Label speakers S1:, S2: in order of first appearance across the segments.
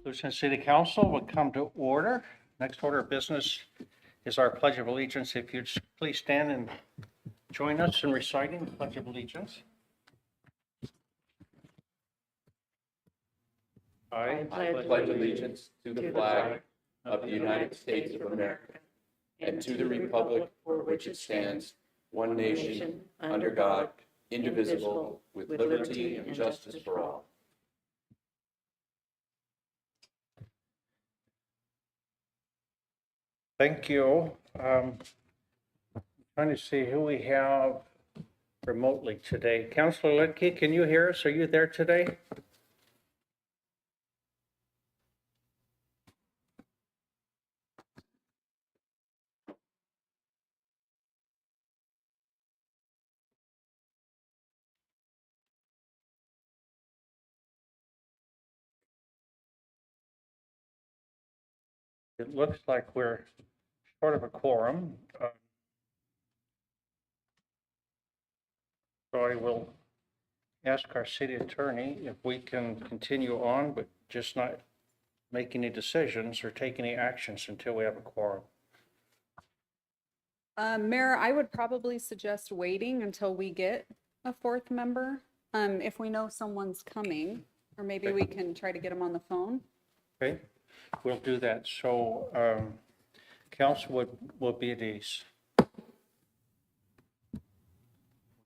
S1: Lewiston City Council will come to order. Next order of business is our Pledge of Allegiance. If you'd please stand and join us in reciting the Pledge of Allegiance. I
S2: pledge allegiance to the flag of the United States of America and to the republic for which it stands, one nation, under God, indivisible, with liberty and justice for all.
S1: Thank you. Trying to see who we have remotely today. Councilor Lidke, can you hear us? Are you there today? It looks like we're short of a quorum. So I will ask our city attorney if we can continue on, but just not make any decisions or take any actions until we have a quorum.
S3: Mayor, I would probably suggest waiting until we get a fourth member. If we know someone's coming, or maybe we can try to get them on the phone.
S1: Okay, we'll do that. So council will be at ease.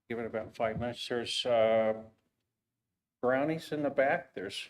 S1: Give it about 5 minutes. There's brownies in the back. There's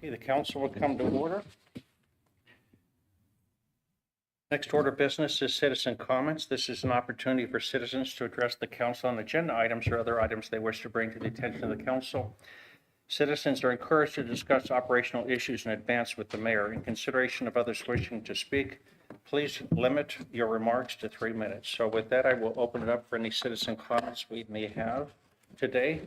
S1: okay. The council will come to order. Next order of business is citizen comments. This is an opportunity for citizens to address the council on agenda items or other items they wish to bring to the attention of the council. Citizens are encouraged to discuss operational issues in advance with the mayor. In consideration of others wishing to speak, please limit your remarks to 3 minutes. So with that, I will open it up for any citizen comments we may have today.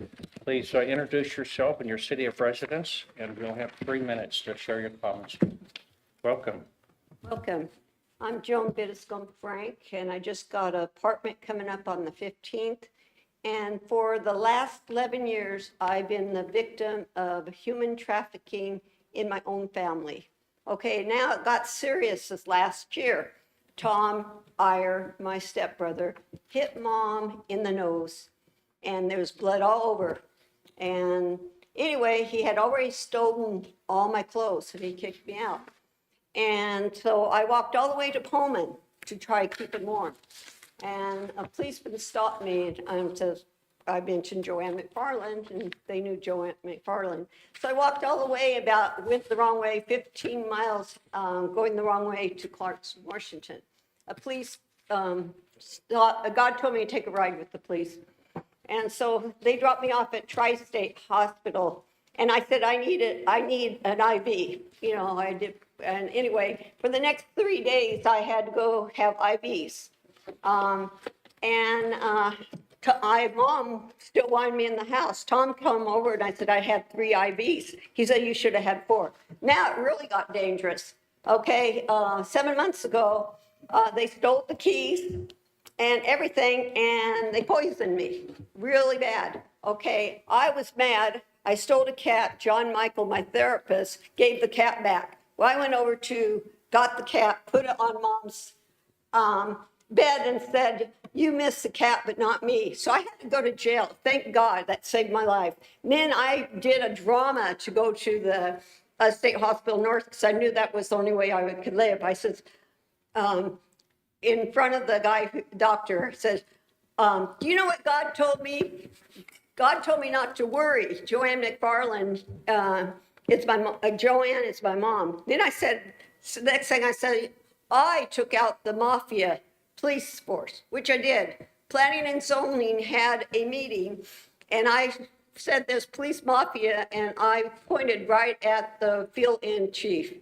S1: Please introduce yourself and your city of residence, and we'll have 3 minutes to share your comments. Welcome.
S4: Welcome. I'm Joan Bittiscombe Frank, and I just got an apartment coming up on the 15th. And for the last 11 years, I've been the victim of human trafficking in my own family. Okay, now it got serious this last year. Tom Iyer, my stepbrother, hit Mom in the nose, and there was blood all over. And anyway, he had already stolen all my clothes, and he kicked me out. And so I walked all the way to Pullman to try to keep him warm. And a policeman stopped me and says, I mentioned Joanne McFarland, and they knew Joanne McFarland. So I walked all the way went the wrong way, 15 miles, going the wrong way to Clarkson, Washington. A police, God told me to take a ride with the police. And so they dropped me off at Tri-State Hospital. And I said, I need an IV. You know, I did. And anyway, for the next 3 days, I had to go have IVs. Mom still wanted me in the house. Tom came over and I said, I had 3 IVs. He said, you should have had 4. Now it really got dangerous. Okay, 7 months ago, they stole the keys and everything, and they poisoned me really bad. Okay, I was mad. I stole a cat. John Michael, my therapist, gave the cat back. Well, I went over got the cat, put it on Mom's bed and said, you missed the cat, but not me. So I had to go to jail. Thank God, that saved my life. Then I did a drama to go to the State Hospital North because I knew that was the only way I could live. I said, in front of the doctor, says, do you know what God told me? God told me not to worry. Joanne McFarland, Joanne is my mom. Then I said, so the next thing I said, I took out the mafia police force, which I did. Planning and zoning had a meeting, and I said there's police mafia, and I pointed right at the field-in chief.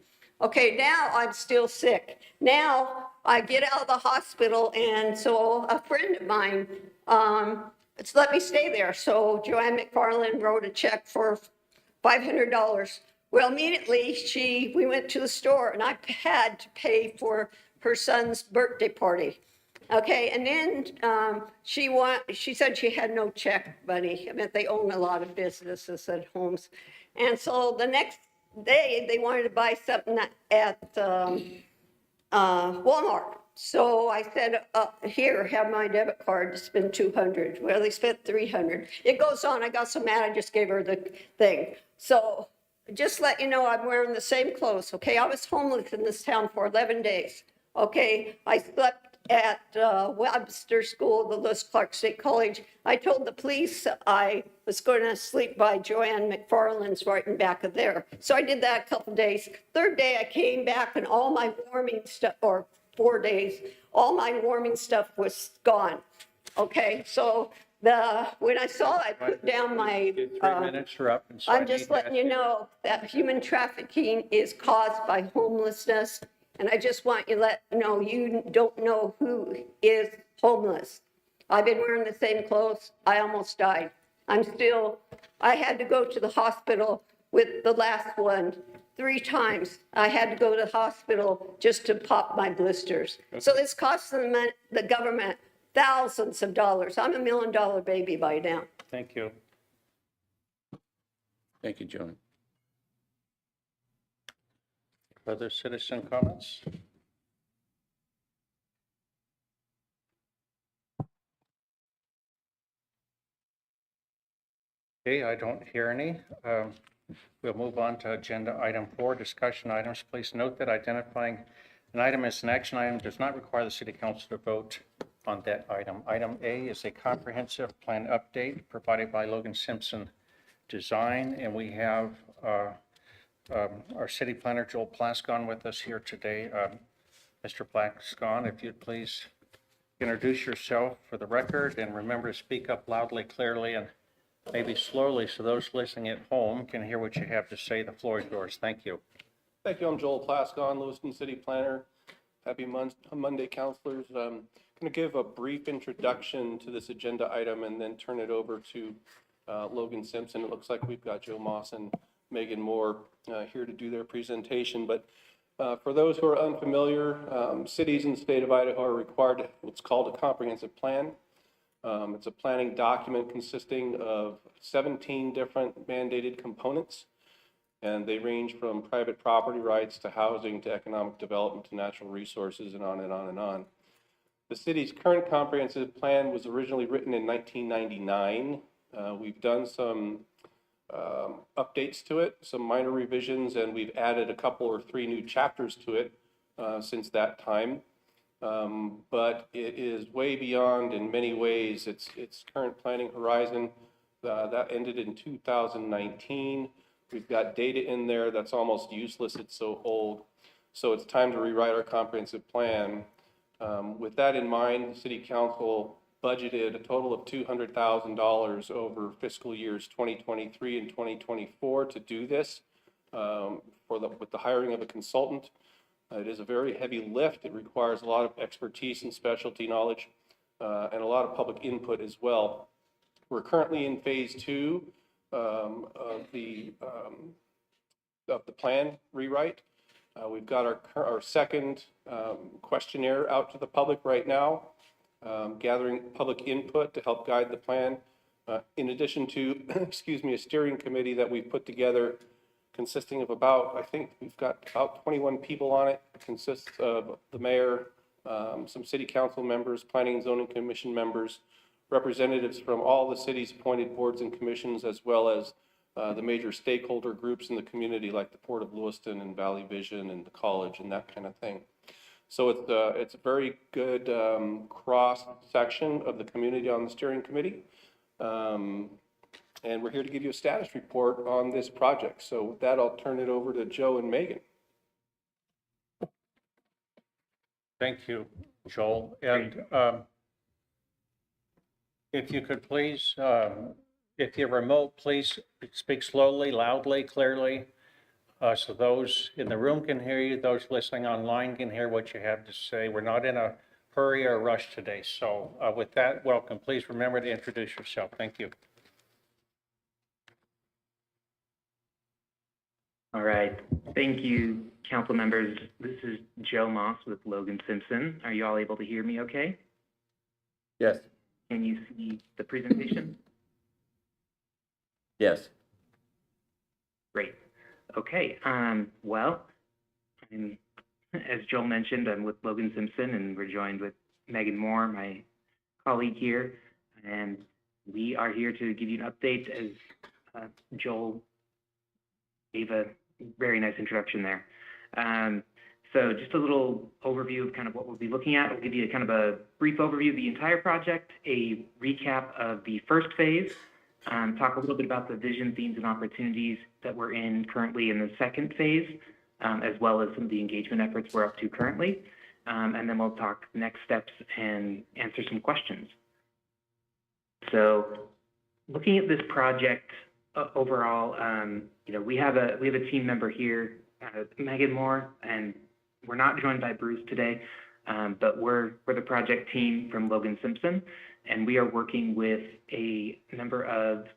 S4: Okay, now I'm still sick. Now I get out of the hospital, and so a friend of mine, it's let me stay there. So Joanne McFarland wrote a check for $500. Well, immediately we went to the store, and I had to pay for her son's birthday party. Okay, and then she said she had no check money. I mean, they own a lot of businesses and homes. And so the next day, they wanted to buy something at Walmart. So I said, here, have my debit card to spend $200. Well, they spent $300. It goes on. I got so mad, I just gave her the thing. So just let you know, I'm wearing the same clothes, okay? I was homeless in this town for 11 days, okay? I slept at Webster School, the Lewis Clark State College. I told the police I was going to sleep by Joanne McFarland's right in back of there. So I did that a couple days. Third day, I came back and all my warming stuff, or 4 days, all my warming stuff was gone. Okay, so when I saw it, I put down my.
S1: 3 minutes are up. And so I
S4: I'm just
S1: need to
S4: letting you know that human trafficking is caused by homelessness. And I just want you to know you don't know who is homeless. I've been wearing the same clothes. I almost died. I had to go to the hospital with the last one 3 times. I had to go to the hospital just to pop my blisters. Okay. So this costs the government thousands of dollars. I'm $1 million baby by now.
S1: Thank you.
S2: Thank you, Joan.
S1: Other citizen comments? Okay, I don't hear any. We'll move on to agenda item 4, discussion items. Please note that identifying an item as an action item does not require the city council to vote on that item. Item A is a comprehensive plan update provided by Logan Simpson Design, and we have our city planner, Joel Plascon, with us here today. Mr. Plascon, if you'd please introduce yourself for the record, and remember to speak up loudly, clearly, and maybe slowly so those listening at home can hear what you have to say. The floor is yours. Thank you.
S5: Thank you. I'm Joel Plascon, Lewiston City Planner. Happy Monday, councilors. I'm going to give a brief introduction to this agenda item and then turn it over to Logan Simpson. It looks like we've got Joe Moss and Megan Moore here to do their presentation. But for those who are unfamiliar, cities in the state of Idaho are required to what's called a comprehensive plan. It's a planning document consisting of 17 different mandated components, and they range from private property rights to housing to economic development to natural resources and on and on and on. The city's current comprehensive plan was originally written in 1999. We've done some updates to it, some minor revisions, and we've added a couple or 3 new chapters to it since that time. But it is way beyond, in many ways, its current planning horizon. That ended in 2019. We've got data in there that's almost useless. It's so old. So it's time to rewrite our comprehensive plan. With that in mind, the City Council budgeted a total of $200,000 over fiscal years 2023 and 2024 to do this with the hiring of a consultant. It is a very heavy lift. It requires a lot of expertise and specialty knowledge and a lot of public input as well. We're currently in phase 2 of the plan rewrite. We've got our second questionnaire out to the public right now, gathering public input to help guide the plan. In addition to, excuse me, a steering committee that we've put together consisting of about, I think we've got about 21 people on it. It consists of the mayor, some city council members, planning and zoning commission members, representatives from all the city's appointed boards and commissions, as well as the major stakeholder groups in the community, like the Port of Lewiston and Valley Vision and the college and that kind of thing. So it's a very good cross section of the community on the steering committee. And we're here to give you a status report on this project. So with that, I'll turn it over to Joe and Megan.
S1: Thank you, Joel. And if you could please, if you're remote, please speak slowly, loudly, clearly, so those in the room can hear you, those listening online can hear what you have to say. We're not in a hurry or rush today. So with that, welcome. Please remember to introduce yourself. Thank you.
S6: All right. Thank you, council members. This is Joe Moss with Logan Simpson. Are you all able to hear me okay?
S2: Yes.
S6: Can you see the presentation?
S2: Yes.
S6: Great. Okay. Well, as Joel mentioned, I'm with Logan Simpson, and we're joined with Megan Moore, my colleague here, and we are here to give you an update as Joel gave a very nice introduction there. So just a little overview of kind of what we'll be looking at. We'll give you kind of a brief overview of the entire project, a recap of the first phase, talk a little bit about the vision, themes, and opportunities that we're in currently in the second phase, as well as some of the engagement efforts we're up to currently. And then we'll talk next steps and answer some questions. So looking at this project overall, we have a team member here, Megan Moore, and we're not joined by Bruce today, but we're the project team from Logan Simpson, and we are working with a number of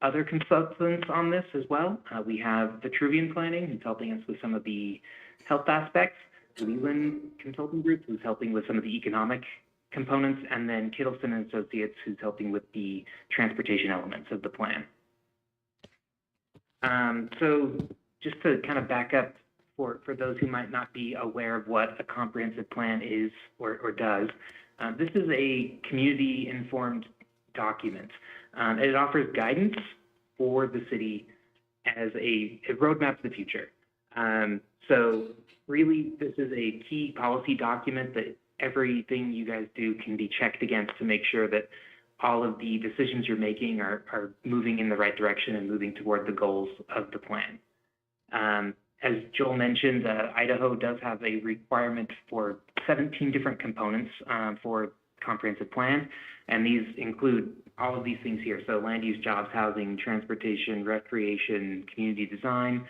S6: other consultants on this as well. We have Vitruvian Planning, who's helping us with some of the health aspects, Leland Consulting Group, who's helping with some of the economic components, and then Kittleson and Associates, who's helping with the transportation elements of the plan. So just to kind of back up for those who might not be aware of what a comprehensive plan is or does, this is a community-informed document. It offers guidance for the city as a roadmap to the future. So really, this is a key policy document that everything you guys do can be checked against to make sure that all of the decisions you're making are moving in the right direction and moving toward the goals of the plan. As Joel mentioned, Idaho does have a requirement for 17 different components for comprehensive plan, and these include all of these things here. So land use, jobs, housing, transportation, recreation, community design,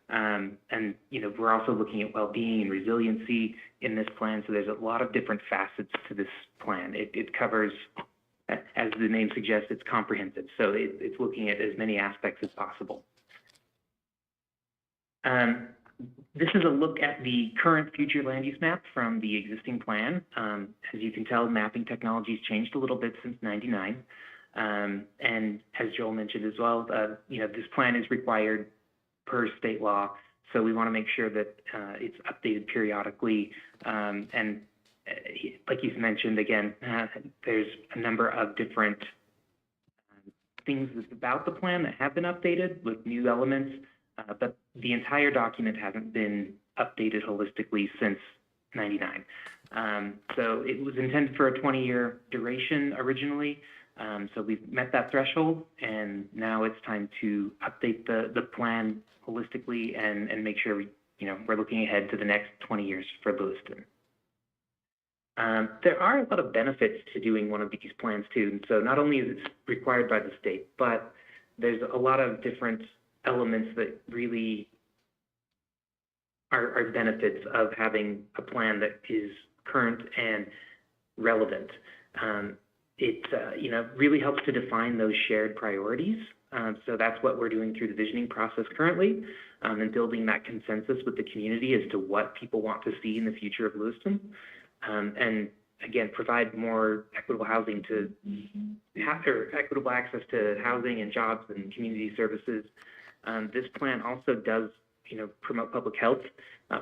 S6: and we're also looking at well-being and resiliency in this plan. So there's a lot of different facets to this plan. It covers, as the name suggests, it's comprehensive. So it's looking at as many aspects as possible. This is a look at the current future land use map from the existing plan. As you can tell, mapping technology's changed a little bit since '99. And as Joel mentioned as well, this plan is required per state law. So we want to make sure that it's updated periodically. And like you mentioned, again, there's a number of different things about the plan that have been updated with new elements, but the entire document hasn't been updated holistically since '99. So it was intended for a 20-year duration originally. So we've met that threshold, and now it's time to update the plan holistically and make sure we're looking ahead to the next 20 years for Lewiston. There are a lot of benefits to doing one of these plans too. And so not only is it required by the state, but there's a lot of different elements that really are benefits of having a plan that is current and relevant. It really helps to define those shared priorities. So that's what we're doing through the visioning process currently, and building that consensus with the community as to what people want to see in the future of Lewiston. And again, provide more equitable housing to or equitable access to housing and jobs and community services. This plan also does, promote public health.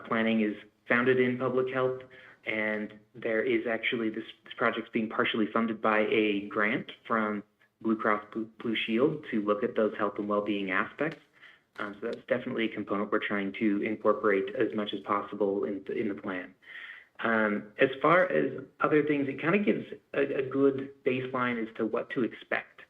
S6: Planning is founded in public health, and there is actually this project's being partially funded by a grant from Blue Cross Blue Shield to look at those health and well-being aspects. So that's definitely a component we're trying to incorporate as much as possible in the plan. As far as other things, it kind of gives a good baseline as to what to expect.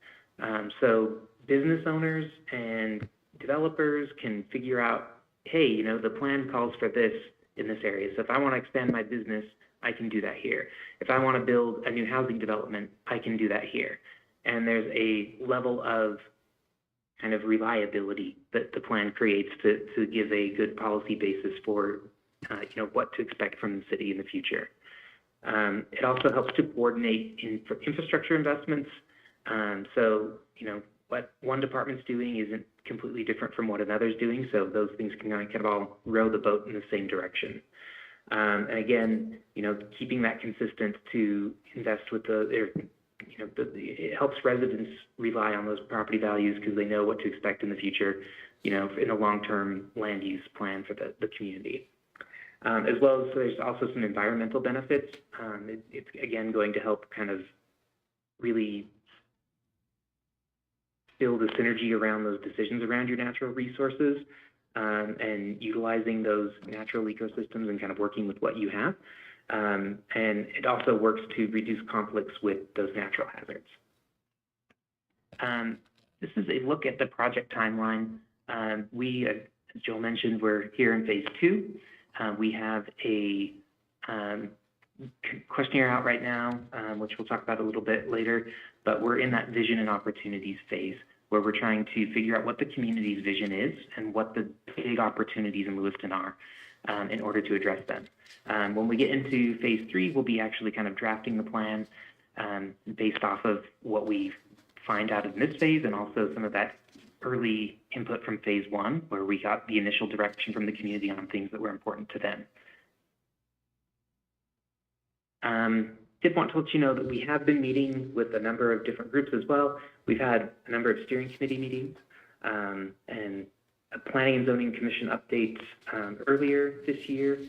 S6: So business owners and developers can figure out, hey, the plan calls for this in this area. So if I want to expand my business, I can do that here. If I want to build a new housing development, I can do that here. And there's a level of kind of reliability that the plan creates to give a good policy basis for what to expect from the city in the future. It also helps to coordinate infrastructure investments. So, what one department's doing isn't completely different from what another's doing. So those things can kind of all row the boat in the same direction. And again, keeping that consistent to invest with it helps residents rely on those property values because they know what to expect in the future, in a long-term land use plan for the community. As well as there's also some environmental benefits. It's again going to help kind of really build a synergy around those decisions around your natural resources, and utilizing those natural ecosystems and kind of working with what you have. And it also works to reduce conflicts with those natural hazards. This is a look at the project timeline. We, as Joel mentioned, we're here in phase 2. We have a questionnaire out right now, which we'll talk about a little bit later, but we're in that vision and opportunities phase where we're trying to figure out what the community's vision is and what the big opportunities in Lewiston are in order to address them. When we get into phase 3, we'll be actually kind of drafting the plan based off of what we find out in this phase and also some of that early input from phase 1, where we got the initial direction from the community on things that were important to them. Did want to let you know that we have been meeting with a number of different groups as well. We've had a number of steering committee meetings and a planning and zoning commission updates earlier this year.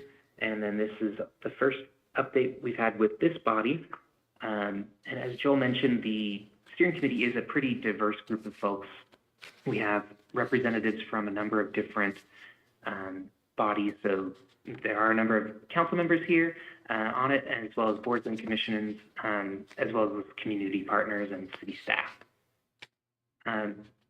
S6: And then this is the first update we've had with this body. And as Joel mentioned, the steering committee is a pretty diverse group of folks. We have representatives from a number of different bodies. So there are a number of council members here on it, as well as boards and commissions, as well as with community partners and city staff.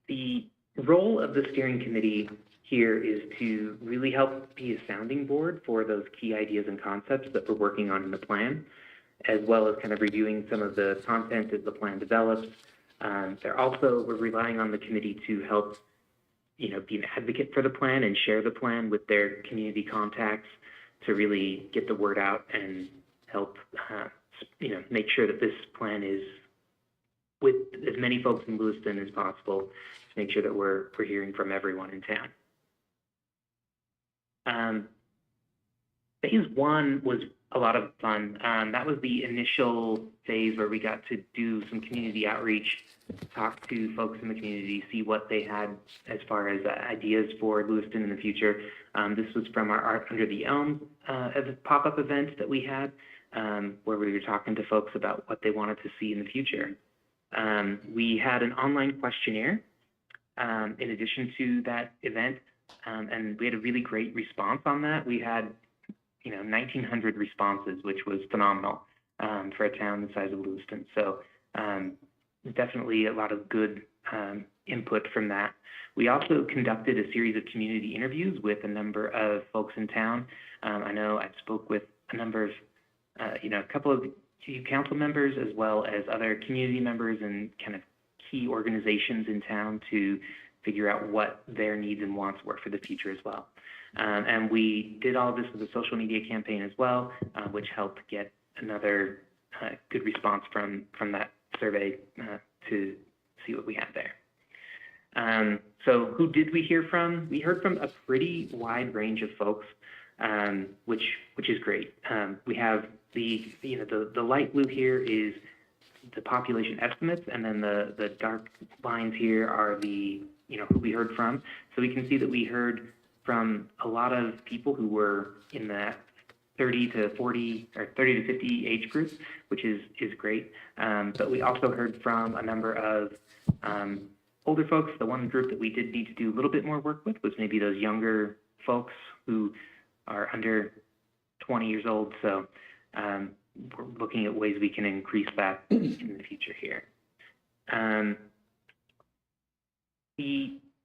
S6: The role of the steering committee here is to really help be a sounding board for those key ideas and concepts that we're working on in the plan, as well as kind of reviewing some of the content as the plan develops. We're relying on the committee to help, be an advocate for the plan and share the plan with their community contacts to really get the word out and help, make sure that this plan is with as many folks in Lewiston as possible to make sure that we're hearing from everyone in town. Phase 1 was a lot of fun. That was the initial phase where we got to do some community outreach, talk to folks in the community, see what they had as far as ideas for Lewiston in the future. This was from our Art Under the Elm pop-up event that we had, where we were talking to folks about what they wanted to see in the future. We had an online questionnaire in addition to that event, and we had a really great response on that. We had 1,900 responses, which was phenomenal for a town the size of Lewiston. So definitely a lot of good input from that. We also conducted a series of community interviews with a number of folks in town. I know I spoke with a number of a couple of few council members as well as other community members and kind of key organizations in town to figure out what their needs and wants were for the future as well. And we did all of this with a social media campaign as well, which helped get another good response from that survey to see what we had there. So who did we hear from? We heard from a pretty wide range of folks, which is great. We have the light blue here is the population estimates, and then the dark lines here are the, who we heard from. So we can see that we heard from a lot of people who were in that 30 to 40 or 30 to 50 age group, which is great. But we also heard from a number of older folks. The one group that we did need to do a little bit more work with was maybe those younger folks who are under 20 years old. So we're looking at ways we can increase that in the future here.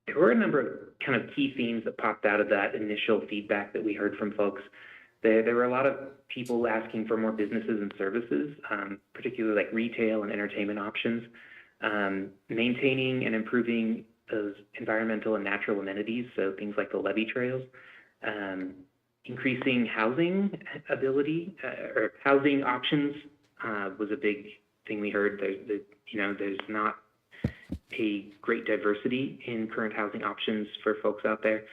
S6: There were a number of kind of key themes that popped out of that initial feedback that we heard from folks. There were a lot of people asking for more businesses and services, particularly like retail and entertainment options, maintaining and improving those environmental and natural amenities, so things like the levee trails, increasing housing ability or housing options was a big thing we heard. There's not a great diversity in current housing options for folks out there,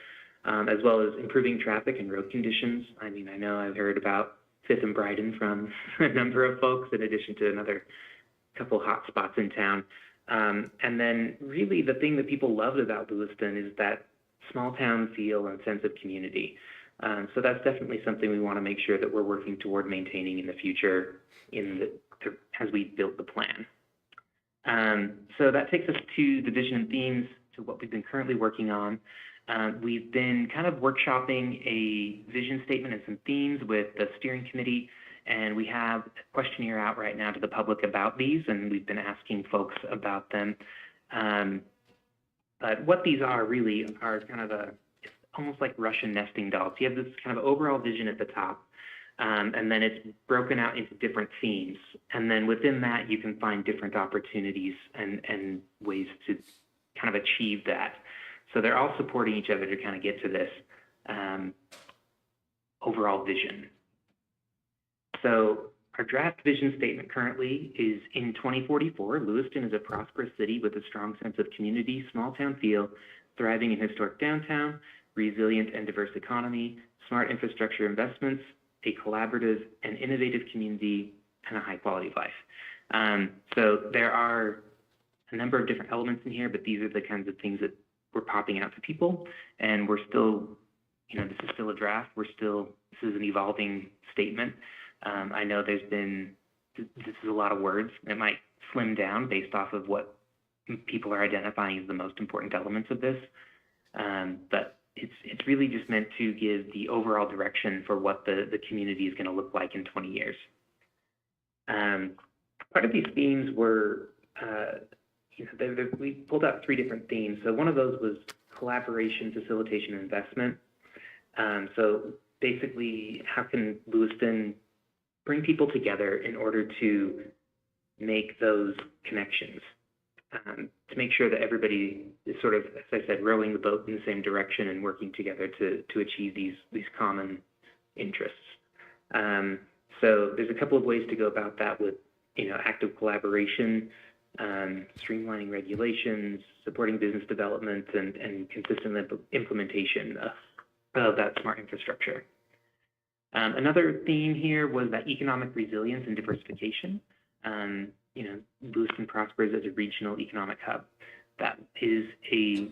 S6: as well as improving traffic and road conditions. I mean, I know I've heard about Fifth and Brighton from a number of folks, in addition to another couple hot spots in town. And then really the thing that people loved about Lewiston is that small town feel and sense of community. So that's definitely something we want to make sure that we're working toward maintaining in the future as we build the plan. So that takes us to the vision and themes, to what we've been currently working on. We've been kind of workshopping a vision statement and some themes with the steering committee, and we have a questionnaire out right now to the public about these, and we've been asking folks about them. But what these are really are kind of it's almost like Russian nesting dolls. You have this kind of overall vision at the top, and then it's broken out into different themes. And then within that, you can find different opportunities and ways to kind of achieve that. So they're all supporting each other to kind of get to this overall vision. So our draft vision statement currently is: in 2044, Lewiston is a prosperous city with a strong sense of community, small town feel, thriving in historic downtown, resilient and diverse economy, smart infrastructure investments, a collaborative and innovative community, and a high quality of life. So there are a number of different elements in here, but these are the kinds of things that we're popping out to people, and we're still, this is still a draft. This is an evolving statement. I know this is a lot of words. It might slim down based off of what people are identifying as the most important elements of this. But it's really just meant to give the overall direction for what the community is going to look like in 20 years. Part of these themes were, we pulled out 3 different themes. So one of those was collaboration, facilitation, and investment. So basically, how can Lewiston bring people together in order to make those connections, to make sure that everybody is sort of, as I said, rowing the boat in the same direction and working together to achieve these common interests. So there's a couple of ways to go about that with, active collaboration, streamlining regulations, supporting business development, and consistent implementation of that smart infrastructure. Another theme here was that economic resilience and diversification. Lewiston prospers as a regional economic hub. That is a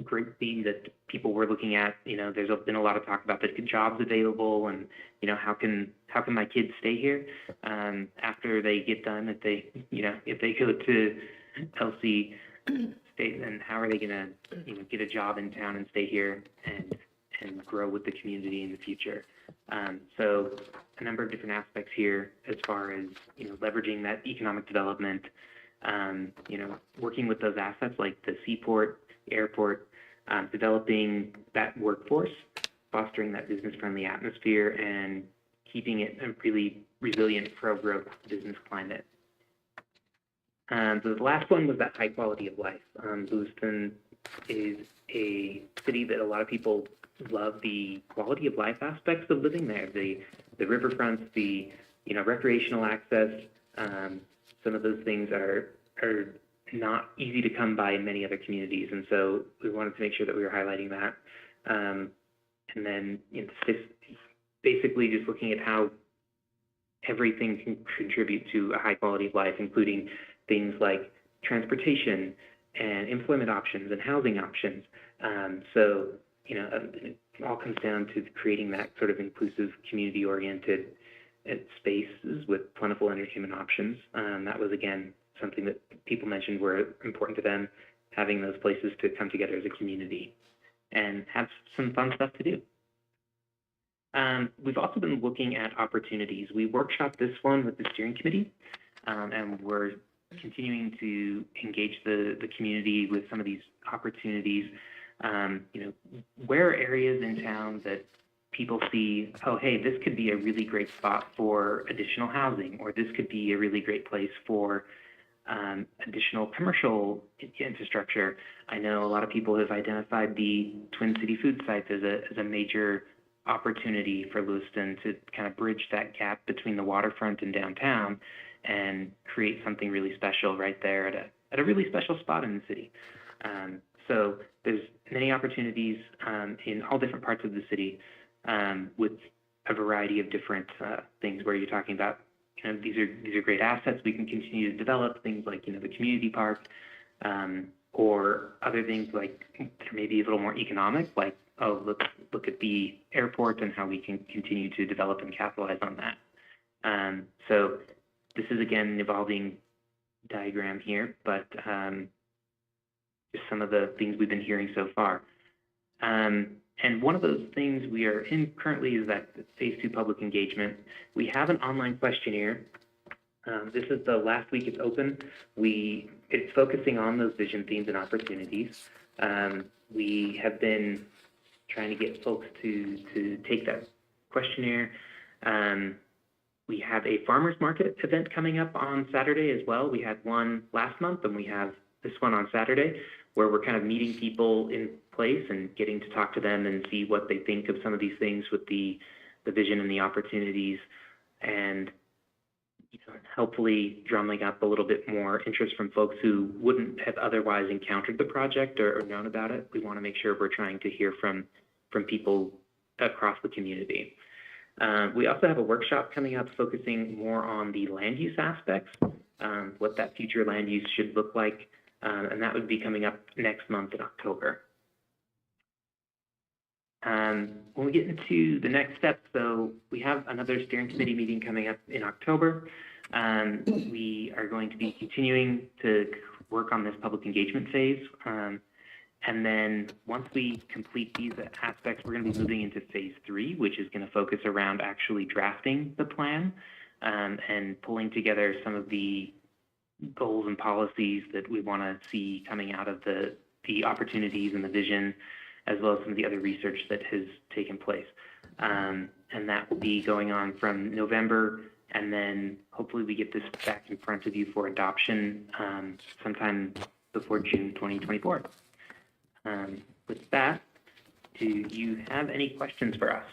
S6: great theme that people were looking at. There's been a lot of talk about the jobs available, and how can my kids stay here after they get done? If they go to LC State, then how are they going to get a job in town and stay here and grow with the community in the future? So a number of different aspects here as far as leveraging that economic development, working with those assets like the seaport, the airport, developing that workforce, fostering that business-friendly atmosphere, and keeping it really resilient, pro-growth business climate. The last one was that high quality of life. Lewiston is a city that a lot of people love the quality of life aspects of living there. The riverfronts, the recreational access. Some of those things are not easy to come by in many other communities, and so we wanted to make sure that we were highlighting that. And then basically just looking at how everything can contribute to a high quality of life, including things like transportation and employment options and housing options. So, it all comes down to creating that sort of inclusive, community-oriented spaces with plentiful entertainment options. That was, again, something that people mentioned were important to them, having those places to come together as a community and have some fun stuff to do. We've also been looking at opportunities. We workshopped this one with the steering committee, and we're continuing to engage the community with some of these opportunities. Where are areas in town that people see, oh, hey, this could be a really great spot for additional housing, or this could be a really great place for additional commercial infrastructure. I know a lot of people have identified the Twin City food sites as a major opportunity for Lewiston to kind of bridge that gap between the waterfront and downtown and create something really special right there at a really special spot in the city. So there's many opportunities in all different parts of the city with a variety of different things where you're talking about, these are great assets we can continue to develop, things like, the community park, or other things like maybe a little more economic, like, oh, look at the airport and how we can continue to develop and capitalize on that. So this is, again, an evolving diagram here, but just some of the things we've been hearing so far. And one of those things we are in currently is that phase 2 public engagement. We have an online questionnaire. This is the last week it's open. It's focusing on those vision, themes, and opportunities. We have been trying to get folks to take that questionnaire. We have a farmers market event coming up on Saturday as well. We had one last month, and we have this one on Saturday, where we're kind of meeting people in place and getting to talk to them and see what they think of some of these things with the vision and the opportunities, and hopefully drumming up a little bit more interest from folks who wouldn't have otherwise encountered the project or known about it. We want to make sure we're trying to hear from people across the community. We also have a workshop coming up focusing more on the land use aspects, what that future land use should look like, and that would be coming up next month in October. When we get into the next steps, so we have another steering committee meeting coming up in October. We are going to be continuing to work on this public engagement phase. And then once we complete these aspects, we're going to be moving into phase 3, which is going to focus around actually drafting the plan and pulling together some of the goals and policies that we want to see coming out of the opportunities and the vision, as well as some of the other research that has taken place. And that will be going on from November, and then hopefully we get this back in front of you for adoption sometime before June 2024. With that, do you have any questions for us?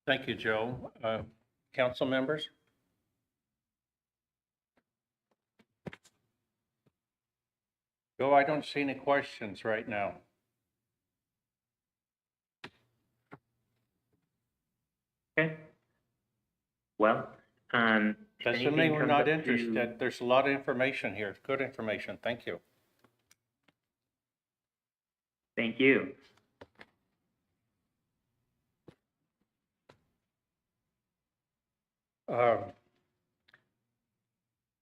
S1: Thank you, Joe. Council members? Joe, I don't see any questions right now.
S6: Okay. Well, if
S1: Doesn't
S6: anything
S1: mean we're
S6: comes
S1: not
S6: up to-
S1: interested. There's a lot of information here. Good information. Thank you.
S6: Thank you.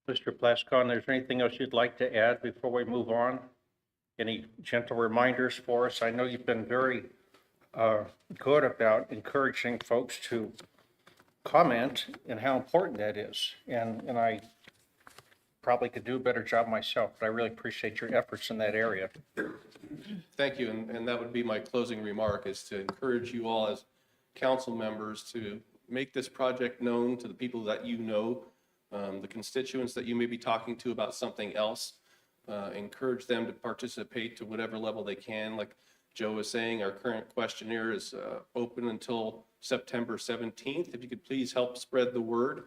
S1: Mr. Plaskon, is there anything else you'd like to add before we move on? Any gentle reminders for us? I know you've been very good about encouraging folks to comment and how important that is. And I probably could do a better job myself, but I really appreciate your efforts in that area.
S5: Thank you, and that would be my closing remark, is to encourage you all as council members to make this project known to the people that you know, the constituents that you may be talking to about something else. Encourage them to participate to whatever level they can. Like Joe was saying, our current questionnaire is open until September 17th. If you could please help spread the word.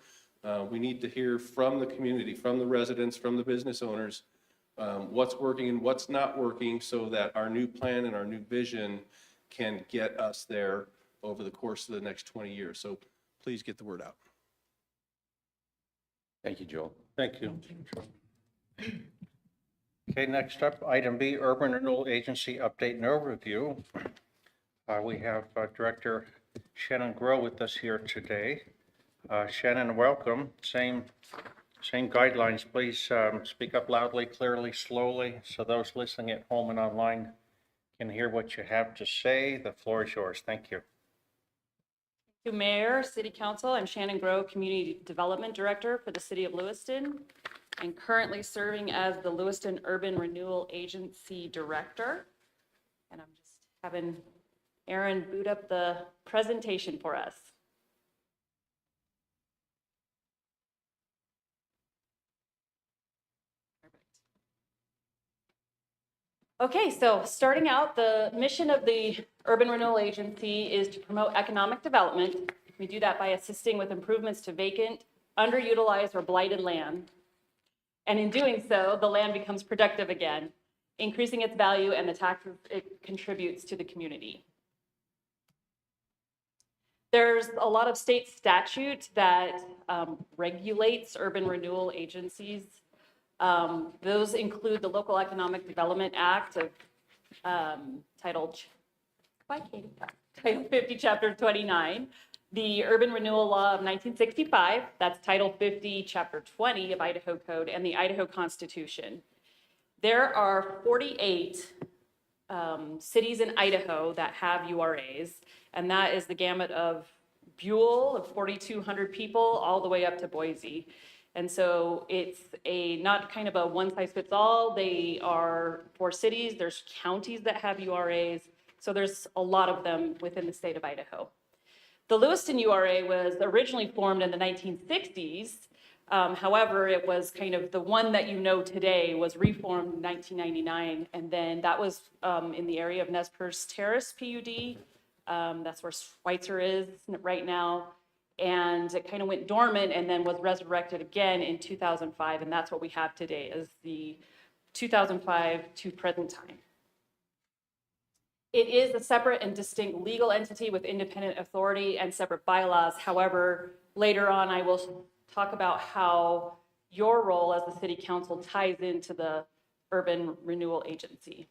S5: We need to hear from the community, from the residents, from the business owners, what's working and what's not working, so that our new plan and our new vision can get us there over the course of the next 20 years. So please get the word out.
S2: Thank you, Joel.
S1: Thank you. Okay, next up, item B, Urban Renewal Agency Update and Overview. We have Director Shannon Grow with us here today. Shannon, welcome. Same guidelines, please speak up loudly, clearly, slowly, so those listening at home and online can hear what you have to say. The floor is yours. Thank you.
S7: Thank you, Mayor, City Council. I'm Shannon Grow, Community Development Director for the City of Lewiston, and currently serving as the Lewiston Urban Renewal Agency Director. And I'm just having Aaron boot up the presentation for us. Okay, so starting out, the mission of the Urban Renewal Agency is to promote economic development. We do that by assisting with improvements to vacant, underutilized, or blighted land. And in doing so, the land becomes productive again, increasing its value and the taxes it contributes to the community. There's a lot of state statute that regulates urban renewal agencies. Those include the Local Economic Development Act of Title 50, Chapter 29, the Urban Renewal Law of 1965, that's Title 50, Chapter 20 of Idaho Code, and the Idaho Constitution. There are 48 cities in Idaho that have URAs, and that is the gamut of Buell of 4,200 people all the way up to Boise. And so it's not kind of a one size fits all. They are for cities, there's counties that have URAs. So there's a lot of them within the state of Idaho. The Lewiston URA was originally formed in the 1960s. However, it was kind of the one that you know today was reformed in 1999. And then that was in the area of Nez Perce Terrace PUD. That's where Schweitzer is right now. And it kind of went dormant and then was resurrected again in 2005. And that's what we have today, is the 2005 to present time. It is a separate and distinct legal entity with independent authority and separate bylaws. However, later on, I will talk about how your role as the city council ties into the Urban Renewal Agency.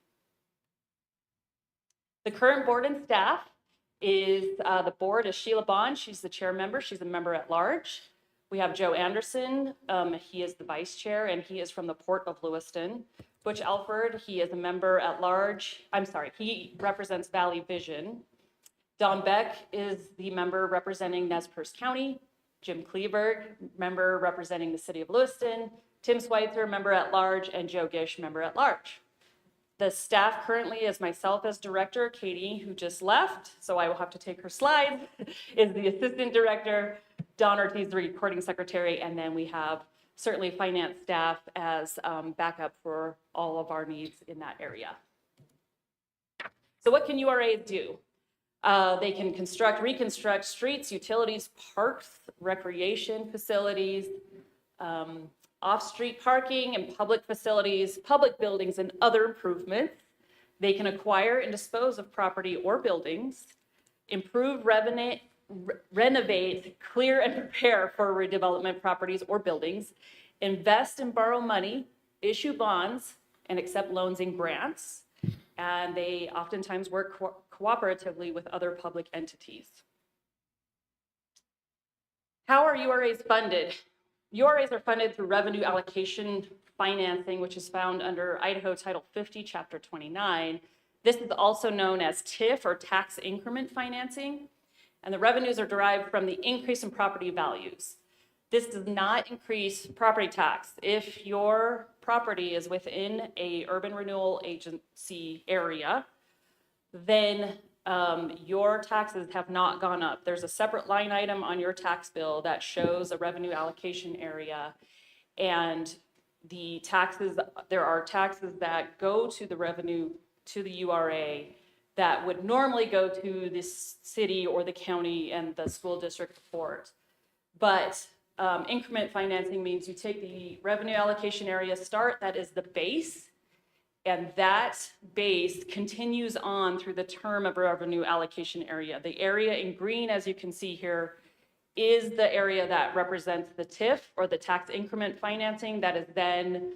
S7: The current board and staff is the board is Sheila Bond. She's the chair member. She's a member at large. We have Joe Anderson. He is the vice chair, and he is from the Port of Lewiston. Butch Alford, he is a member at large. I'm sorry, he represents Valley Vision. Don Beck is the member representing Nez Perce County. Jim Kleberg, member representing the city of Lewiston. Tim Schweitzer, member at large, and Joe Gish, member at large. The staff currently is myself as director, Katie, who just left, so I will have to take her slides, is the assistant director, Don Ortiz, the recording secretary, and then we have certainly finance staff as backup for all of our needs in that area. So what can URAs do? They can construct, reconstruct streets, utilities, parks, recreation facilities, off-street parking and public facilities, public buildings, and other improvements. They can acquire and dispose of property or buildings, improve, renovate, clear, and prepare for redevelopment properties or buildings, invest and borrow money, issue bonds, and accept loans and grants. And they oftentimes work cooperatively with other public entities. How are URAs funded? URAs are funded through revenue allocation financing, which is found under Idaho Title 50, Chapter 29. This is also known as TIF, or tax increment financing. And the revenues are derived from the increase in property values. This does not increase property tax. If your property is within a urban renewal agency area, then your taxes have not gone up. There's a separate line item on your tax bill that shows a revenue allocation area. And the taxes, there are taxes that go to the revenue, to the URA, that would normally go to the city or the county and the school district court. But increment financing means you take the revenue allocation area start, that is the base, and that base continues on through the term of revenue allocation area. The area in green, as you can see here, is the area that represents the TIF, or the tax increment financing, that is then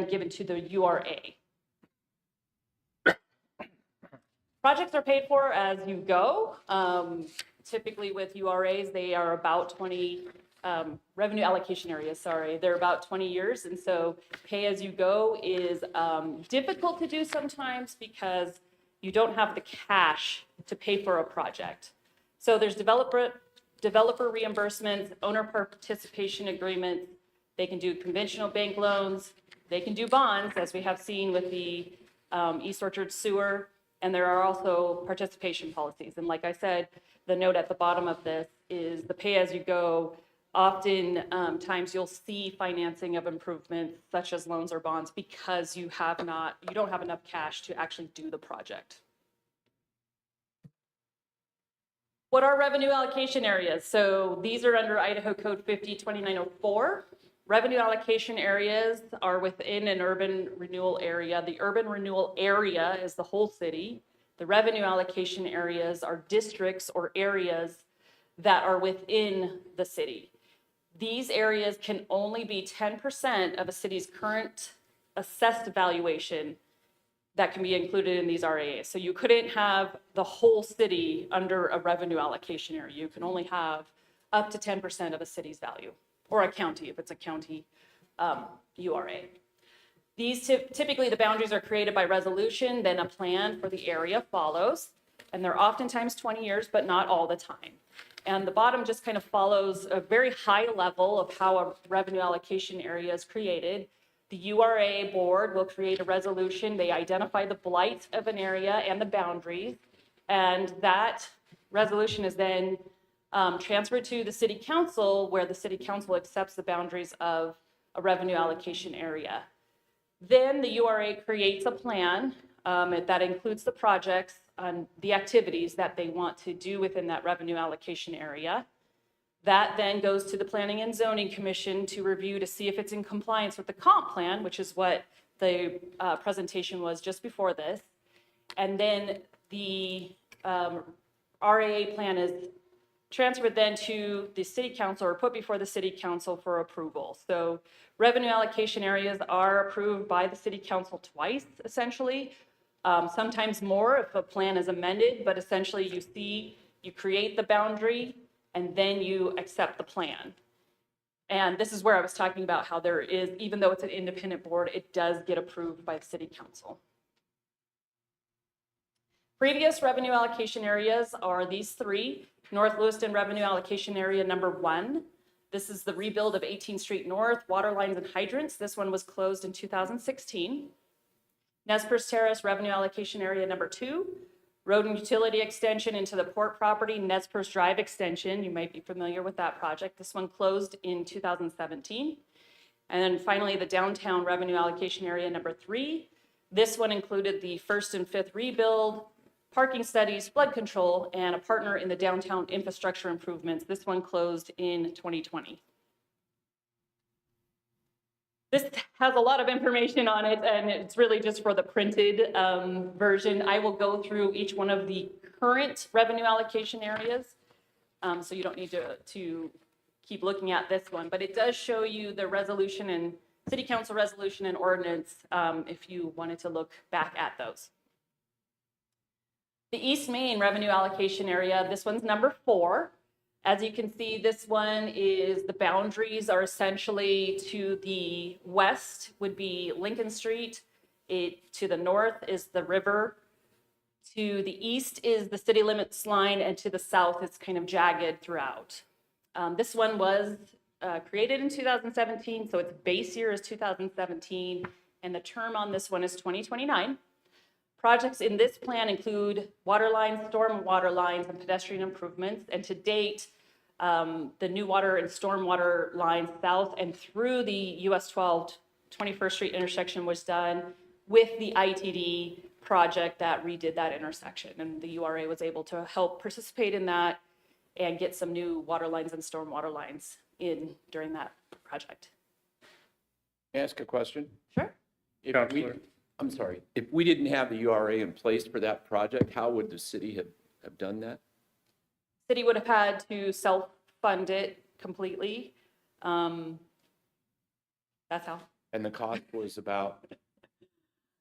S7: given to the URA. Projects are paid for as you go. Typically with URAs, they are about 20, revenue allocation areas, sorry, they're about 20 years. And so pay as you go is difficult to do sometimes because you don't have the cash to pay for a project. So there's developer reimbursements, owner participation agreements. They can do conventional bank loans. They can do bonds, as we have seen with the East Orchard Sewer. And there are also participation policies. And like I said, the note at the bottom of this is the pay-as-you-go. Often times you'll see financing of improvements such as loans or bonds because you don't have enough cash to actually do the project. What are revenue allocation areas? So these are under Idaho Code 50-2904. Revenue allocation areas are within an urban renewal area. The urban renewal area is the whole city. The revenue allocation areas are districts or areas that are within the city. These areas can only be 10% of a city's current assessed valuation that can be included in these RAAs. So you couldn't have the whole city under a revenue allocation area. You can only have up to 10% of a city's value, or a county, if it's a county URA. These typically the boundaries are created by resolution, then a plan for the area follows, and they're oftentimes 20 years, but not all the time. And the bottom just kind of follows a very high level of how a revenue allocation area is created. The URA board will create a resolution. They identify the blight of an area and the boundaries, and that resolution is then transferred to the city council, where the city council accepts the boundaries of a revenue allocation area. Then the URA creates a plan that includes the projects and the activities that they want to do within that revenue allocation area. That then goes to the Planning and Zoning Commission to review to see if it's in compliance with the comp plan, which is what the presentation was just before this. And then the RAA plan is transferred then to the city council, or put before the city council for approval. So revenue allocation areas are approved by the city council twice, essentially. Sometimes more if a plan is amended, but essentially you create the boundary and then you accept the plan. And this is where I was talking about how there is, even though it's an independent board, it does get approved by the city council. Previous revenue allocation areas are these three. North Lewiston Revenue Allocation Area number 1. This is the rebuild of 18th Street North, water lines and hydrants. This one was closed in 2016. Nez Perce Terrace Revenue Allocation Area number 2. Road and utility extension into the port property, Nez Perce Drive extension. You might be familiar with that project. This one closed in 2017. And then finally, the downtown revenue allocation area number 3. This one included the 1st and 5th rebuild, parking studies, flood control, and a partner in the downtown infrastructure improvements. This one closed in 2020. This has a lot of information on it, and it's really just for the printed version. I will go through each one of the current revenue allocation areas, so you don't need to keep looking at this one, but it does show you the resolution and city council resolution and ordinance if you wanted to look back at those. The East Main revenue allocation area, this one's number 4. As you can see, this one is the boundaries are essentially to the west would be Lincoln Street. To the north is the river. To the east is the city limits line, and to the south it's kind of jagged throughout. This one was created in 2017, so its base year is 2017, and the term on this one is 2029. Projects in this plan include water lines, storm water lines, and pedestrian improvements. And to date, the new water and stormwater lines south and through the US 12 21st Street intersection was done with the ITD project that redid that intersection. And the URA was able to help participate in that and get some new water lines and stormwater lines in during that project.
S2: May I ask a question?
S7: Sure.
S2: If we,
S1: Counselor.
S2: I'm sorry, if we didn't have the URA in place for that project, how would the city have done that?
S7: City would have had to self-fund it completely. That's how.
S2: And the cost was about,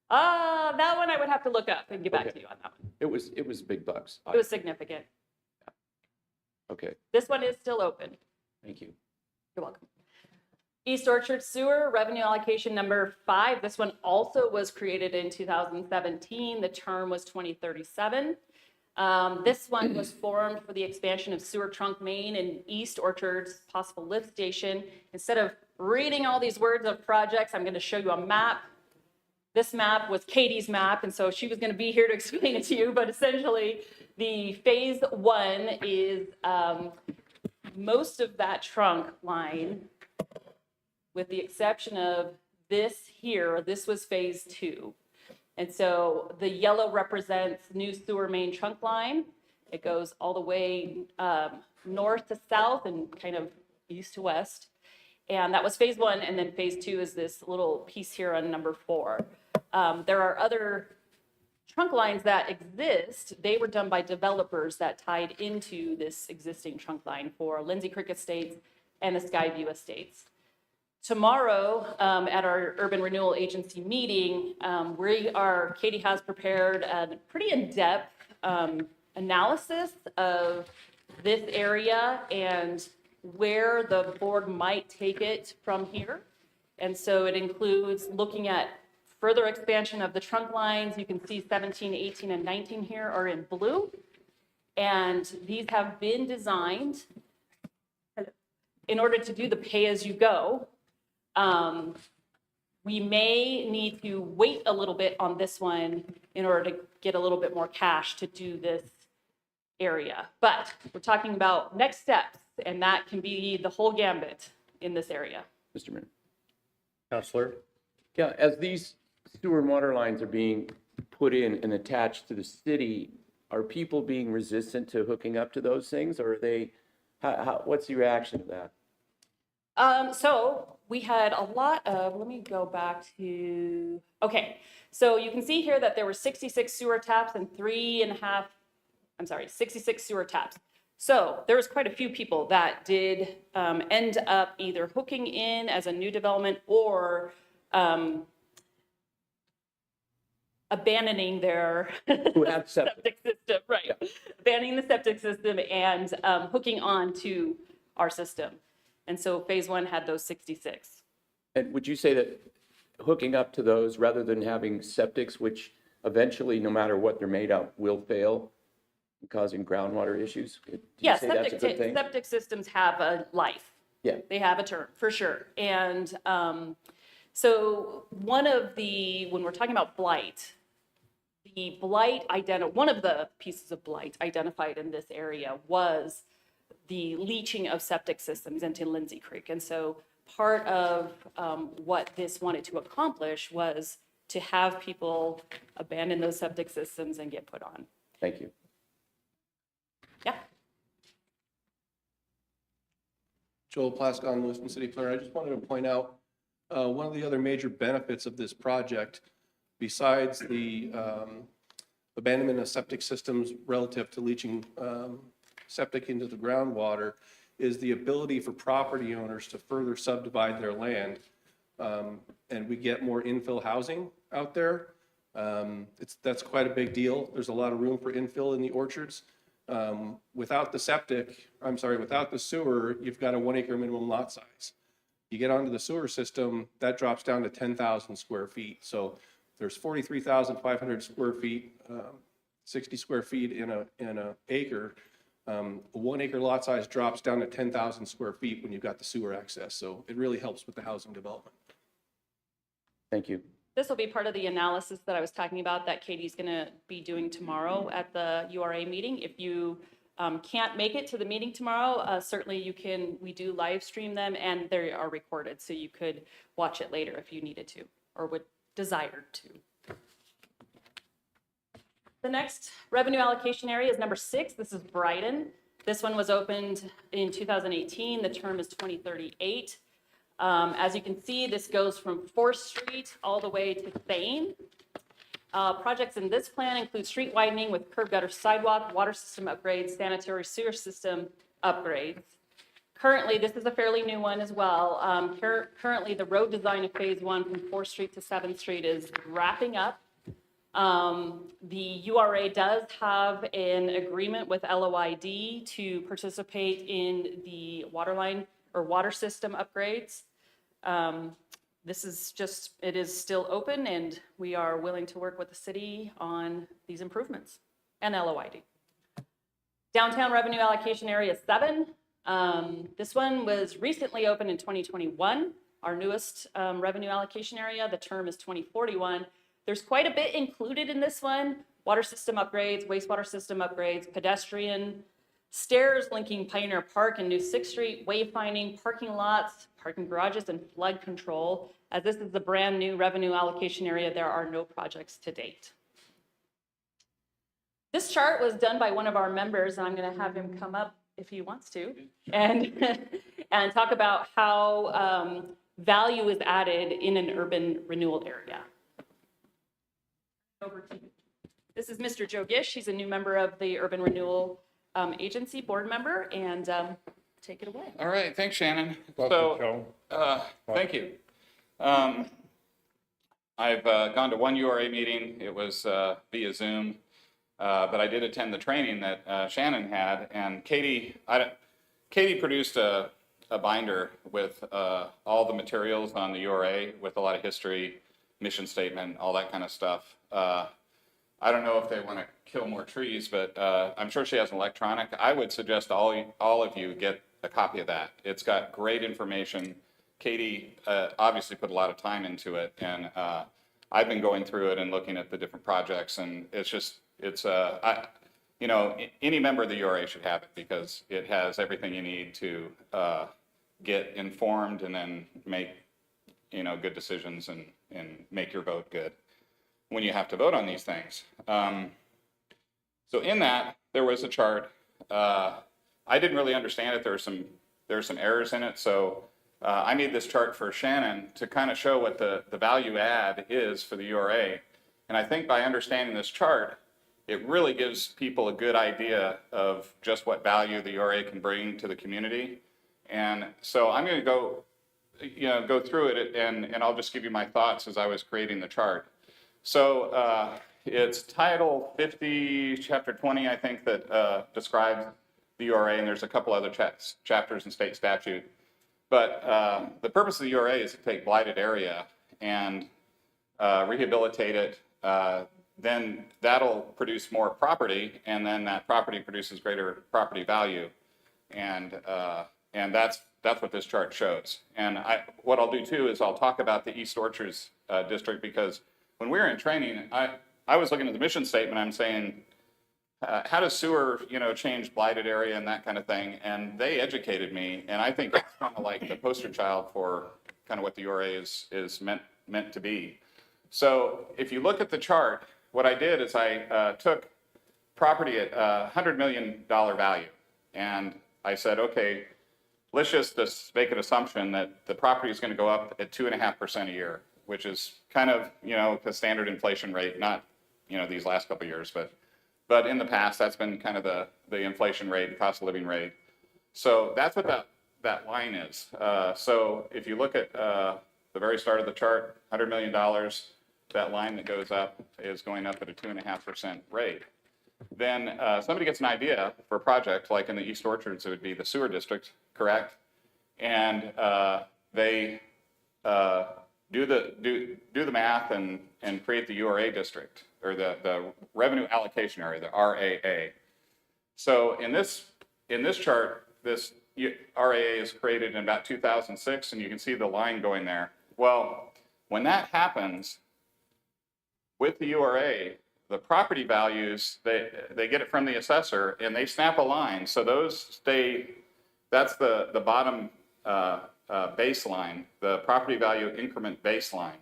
S7: That one I would have to look up and get back
S2: Okay.
S7: to you on that one.
S2: it was big bucks.
S7: It was significant.
S2: Okay,
S7: This one is still open.
S2: thank you.
S7: You're welcome. East Orchard Sewer, revenue allocation number 5. This one also was created in 2017. The term was 2037. This one was formed for the expansion of sewer trunk main in East Orchard's possible lift station. Instead of reading all these words of projects, I'm going to show you a map. This map was Katie's map, and so she was going to be here to explain it to you, but essentially the phase 1 is most of that trunk line, with the exception of this here. This was phase 2. And so the yellow represents new sewer main trunk line. It goes all the way north to south and kind of east to west. And that was phase 1. And then phase 2 is this little piece here on number 4. There are other trunk lines that exist. They were done by developers that tied into this existing trunk line for Lindsay Creek Estates and the Skyview Estates. Tomorrow, at our Urban Renewal Agency meeting, Katie has prepared a pretty in-depth analysis of this area and where the board might take it from here. And so it includes looking at further expansion of the trunk lines. You can see 17, 18, and 19 here are in blue. And these have been designed in order to do the pay-as-you-go. We may need to wait a little bit on this one in order to get a little bit more cash to do this area. But we're talking about next steps, and that can be the whole gambit in this area.
S2: Mr. Mayor.
S1: Counselor.
S2: Yeah, as these sewer and water lines are being put in and attached to the city, are people being resistant to hooking up to those things, or are they, what's the reaction to that?
S7: So we had a lot of, let me go back to, okay. So you can see here that there were 66 sewer taps and 66 sewer taps. So there was quite a few people that did end up either hooking in as a new development or abandoning their
S2: Who have septic.
S7: septic system, right?
S2: Yeah.
S7: Abandoning the septic system and hooking on to our system. And so phase 1 had those 66.
S2: And would you say that hooking up to those rather than having septics, which eventually, no matter what they're made out, will fail, causing groundwater issues? Do you
S7: Yeah,
S2: say that's a good thing?
S7: septic systems have a life.
S2: Yeah.
S7: They have a term, for sure. And so one of the, when we're talking about blight, one of the pieces of blight identified in this area was the leaching of septic systems into Lindsay Creek. And so part of what this wanted to accomplish was to have people abandon those septic systems and get put on.
S2: Thank you.
S7: Yeah.
S5: Joel Plaskon, Lewiston City Planner. I just wanted to point out one of the other major benefits of this project, besides the abandonment of septic systems relative to leaching septic into the groundwater, is the ability for property owners to further subdivide their land. And we get more infill housing out there. That's quite a big deal. There's a lot of room for infill in the orchards. Without the sewer, you've got a 1 acre minimum lot size. You get onto the sewer system, that drops down to 10,000 square feet. So there's 43,500 square feet, 60 square feet in an acre. A 1 acre lot size drops down to 10,000 square feet when you've got the sewer access. So it really helps with the housing development.
S2: Thank you.
S7: This will be part of the analysis that I was talking about that Katie's going to be doing tomorrow at the URA meeting. If you can't make it to the meeting tomorrow, certainly you can, we do live stream them and they are recorded. So you could watch it later if you needed to or would desire to. The next revenue allocation area is number 6. This is Brighton. This one was opened in 2018. The term is 2038. As you can see, this goes from 4th Street all the way to Thane. Projects in this plan include street widening with curb gutter sidewalk, water system upgrades, sanitary sewer system upgrades. Currently, this is a fairly new one as well. Currently, the road design of phase 1 from 4th Street to 7th Street is wrapping up. The URA does have an agreement with LOID to participate in the water line or water system upgrades. This is just, it is still open and we are willing to work with the city on these improvements and LOID. Downtown revenue allocation area 7. This one was recently opened in 2021, our newest revenue allocation area. The term is 2041. There's quite a bit included in this one. Water system upgrades, wastewater system upgrades, pedestrian, stairs linking Pioneer Park and New 6th Street, wayfinding, parking lots, parking garages, and flood control. As this is the brand new revenue allocation area, there are no projects to date. This chart was done by one of our members, and I'm going to have him come up if he wants to, and, and talk about how value is added in an urban renewal area. Over to you. This is Mr. Joe Gish. He's a new member of the Urban Renewal Agency board member, and take it away.
S8: All right, thanks, Shannon.
S1: Welcome, Joe.
S8: Thank you. I've gone to one URA meeting. It was via Zoom, but I did attend the training that Shannon had, and Katie produced a binder with all the materials on the URA with a lot of history, mission statement, all that kind of stuff. I don't know if they want to kill more trees, but I'm sure she has an electronic. I would suggest all of you get a copy of that. It's got great information. Katie obviously put a lot of time into it, and I've been going through it and looking at the different projects, and any member of the URA should have it because it has everything you need to get informed and then make good decisions and make your vote good when you have to vote on these things. So in that, there was a chart. I didn't really understand it. There were some errors in it. So I made this chart for Shannon to kind of show what the value add is for the URA. And I think by understanding this chart, it really gives people a good idea of just what value the URA can bring to the community. And so I'm going to go through it, and I'll just give you my thoughts as I was creating the chart. So it's Title 50, Chapter 20, I think, that describes the URA, and there's a couple other chapters in state statute. But the purpose of the URA is to take blighted area and rehabilitate it. Then that'll produce more property, and then that property produces greater property value. And that's what this chart shows. And what I'll do too is I'll talk about the East Orchards district, because when we were in training, I was looking at the mission statement. I'm saying, how does sewer, change blighted area and that kind of thing? And they educated me, and I think it's kind of like the poster child for kind of what the URA is meant to be. So if you look at the chart, what I did is I took property at $100 million value, and I said, okay, let's just make an assumption that the property is going to go up at 2.5% a year, which is kind of, the standard inflation rate, not, these last couple of years, but in the past, that's been kind of the inflation rate, the cost of living rate. So that's what that line is. So if you look at the very start of the chart, $100 million, that line that goes up is going up at a 2.5% rate. Then somebody gets an idea for a project, like in the East Orchards, it would be the sewer district, correct? And they do the math and create the URA district, or the revenue allocation area, the RAA. So in this chart, this RAA is created in about 2006, and you can see the line going there. Well, when that happens, With the URA, the property values, they get it from the assessor and they snap a line. So those stay, that's the bottom baseline, the property value increment baseline.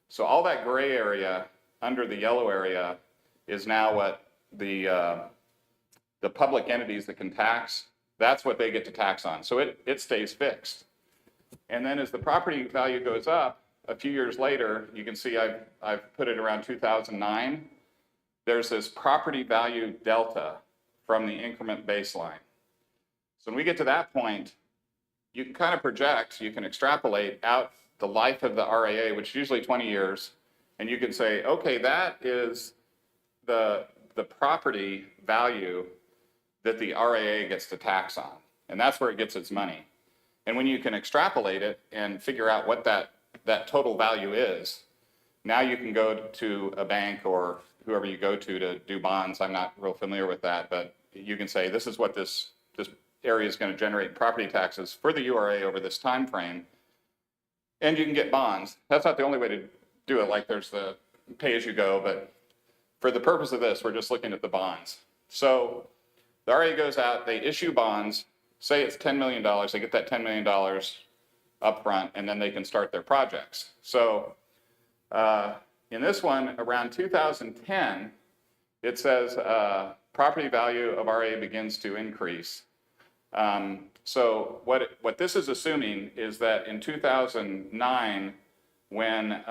S8: So all that gray area under the yellow area is now what the public entities that can tax, that's what they get to tax on. So it stays fixed. And then as the property value goes up, a few years later, you can see I've put it around 2009. There's this property value delta from the increment baseline. So when we get to that point, you can kind of project, you can extrapolate out the life of the RAA, which is usually 20 years, and you can say, okay, that is the property value that the RAA gets to tax on. And that's where it gets its money. And when you can extrapolate it and figure out what that total value is, now you can go to a bank or whoever you go to do bonds. I'm not real familiar with that, but you can say, this is what this area is going to generate in property taxes for the URA over this time frame. And you can get bonds. That's not the only way to do it, like there's the pay-as-you-go, but for the purpose of this, we're just looking at the bonds. So the RA goes out, they issue bonds, say it's $10 million, they get that $10 million up front, and then they can start their projects. So in this one, around 2010, it says property value of RA begins to increase. So what this is assuming is that in 2009, when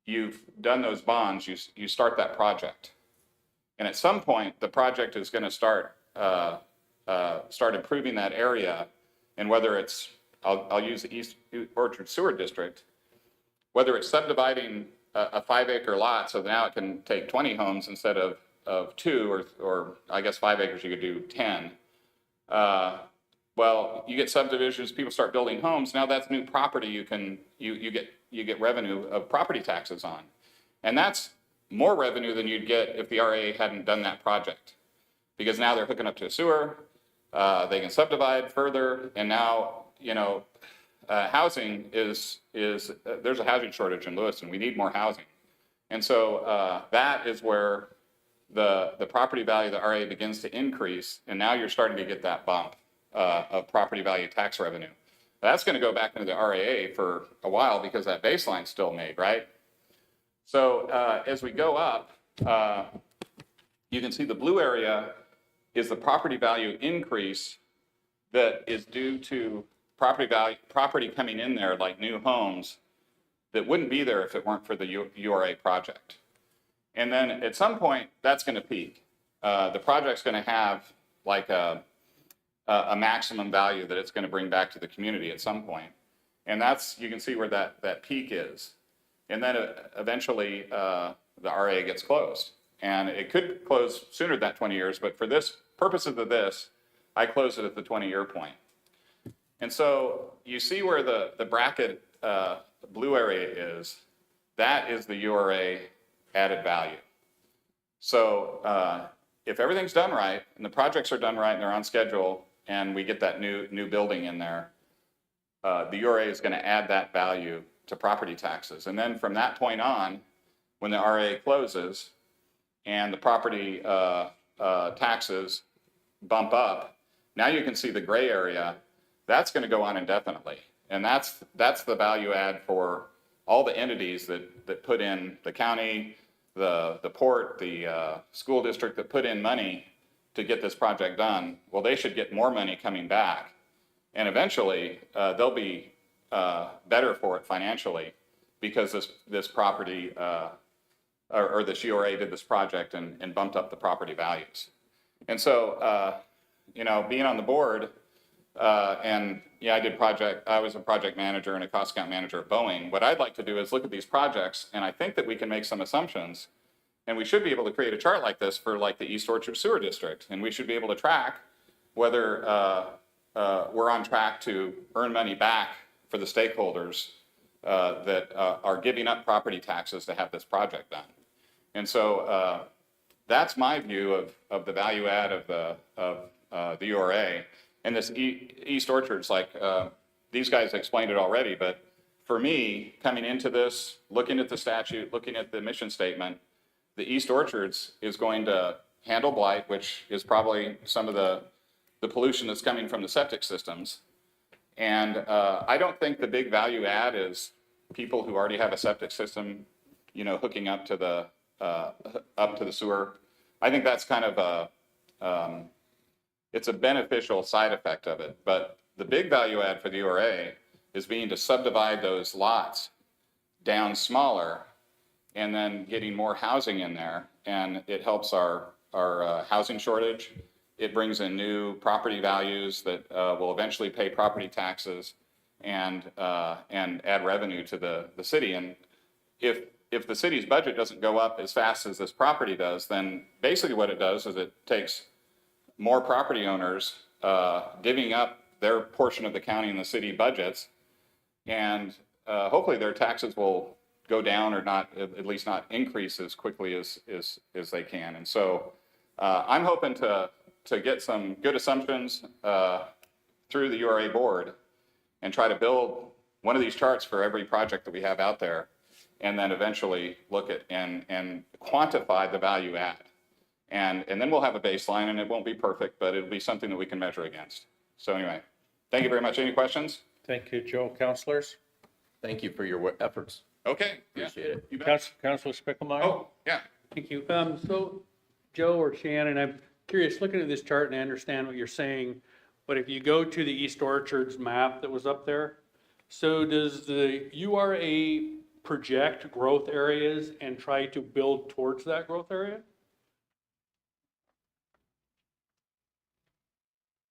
S8: you've done those bonds, you start that project. And at some point, the project is going to start improving that area. And whether it's, I'll use the East Orchard Sewer District, whether it's subdividing a 5-acre lot, so now it can take 20 homes instead of 2, or I guess 5 acres, you could do 10. Well, you get subdivisions, people start building homes. Now that's new property you get revenue of property taxes on. And that's more revenue than you'd get if the RA hadn't done that project. Because now they're hooking up to a sewer, they can subdivide further, and now, housing is there's a housing shortage in Lewiston. We need more housing. And so that is where the property value of the RA begins to increase, and now you're starting to get that bump of property value tax revenue. That's going to go back into the RAA for a while because that baseline's still made, right? So as we go up, you can see the blue area is the property value increase that is due to property coming in there, like new homes, that wouldn't be there if it weren't for the URA project. And then at some point, that's going to peak. The project's going to have like a maximum value that it's going to bring back to the community at some point. And that's, you can see where that peak is. And then eventually the RA gets closed. And it could close sooner than 20 years, but for this purposes of this, I close it at the 20-year point. And so you see where the bracket blue area is, that is the URA added value. So if everything's done right, and the projects are done right, and they're on schedule, and we get that new building in there, the URA is going to add that value to property taxes. And then from that point on, when the RA closes and the property taxes bump up, now you can see the gray area, that's going to go on indefinitely. And that's the value add for all the entities that put in, the county, the port, the school district that put in money to get this project done. Well, they should get more money coming back. And eventually, they'll be better for it financially because this property or this URA did this project and bumped up the property values. And so, being on the board, and yeah, I was a project manager and a cost account manager at Boeing. What I'd like to do is look at these projects, and I think that we can make some assumptions, and we should be able to create a chart like this for like the East Orchard Sewer District, and we should be able to track whether we're on track to earn money back for the stakeholders that are giving up property taxes to have this project done. And so that's my view of the value add of the URA. And this East Orchard's like, these guys explained it already, but for me, coming into this, looking at the statute, looking at the mission statement, the East Orchards is going to handle blight, which is probably some of the pollution that's coming from the septic systems. And I don't think the big value add is people who already have a septic system, hooking up to the sewer. I think that's kind of it's a beneficial side effect of it. But the big value add for the URA is being to subdivide those lots down smaller and then getting more housing in there. And it helps our housing shortage. It brings in new property values that will eventually pay property taxes and add revenue to the city. And if the city's budget doesn't go up as fast as this property does, then basically what it does is it takes more property owners divvying up their portion of the county and the city budgets, and hopefully their taxes will go down or not, at least not increase as quickly as they can. And so I'm hoping to get some good assumptions through the URA board and try to build one of these charts for every project that we have out there, and then eventually look at and quantify the value add. And then we'll have a baseline, and it won't be perfect, but it'll be something that we can measure against. So anyway, thank you very much. Any questions?
S1: Thank you, Joe. Councilors?
S2: Thank you for your efforts.
S8: Okay. Yeah.
S2: Appreciate it.
S8: You bet.
S1: Councilor Spicklemeyer?
S8: Oh, yeah.
S9: Thank you. So Joe or Shannon, I'm curious, looking at this chart, and I understand what you're saying, but if you go to the East Orchards map that was up there, so does the URA project growth areas and try to build towards that growth area?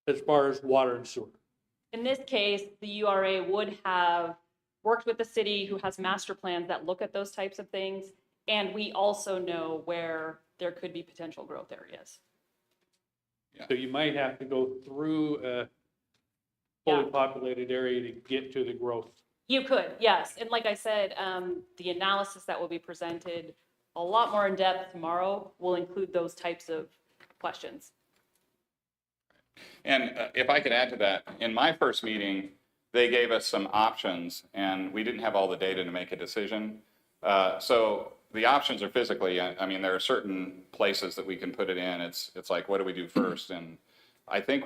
S9: As far as water and sewer?
S7: In this case, the URA would have worked with the city who has master plans that look at those types of things. And we also know where there could be potential growth areas.
S9: So you might have to go through a fully populated area to get to the growth.
S7: You could, yes. And like I said, the analysis that will be presented a lot more in depth tomorrow will include those types of questions.
S8: And if I could add to that, in my first meeting, they gave us some options, and we didn't have all the data to make a decision. So the options are physically, I mean, there are certain places that we can put it in. It's like, what do we do first? And I think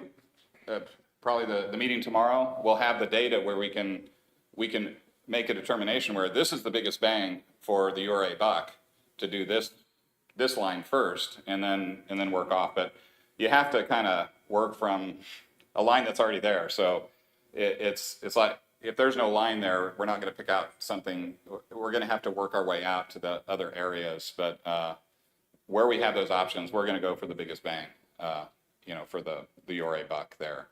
S8: probably the meeting tomorrow, we'll have the data where we can make a determination where this is the biggest bang for the URA buck to do this line first, and then work off. But you have to kind of work from a line that's already there. So it's like, if there's no line there, we're not going to pick out something. We're going to have to work our way out to the other areas. But where we have those options, we're going to go for the biggest bang, for the URA buck there.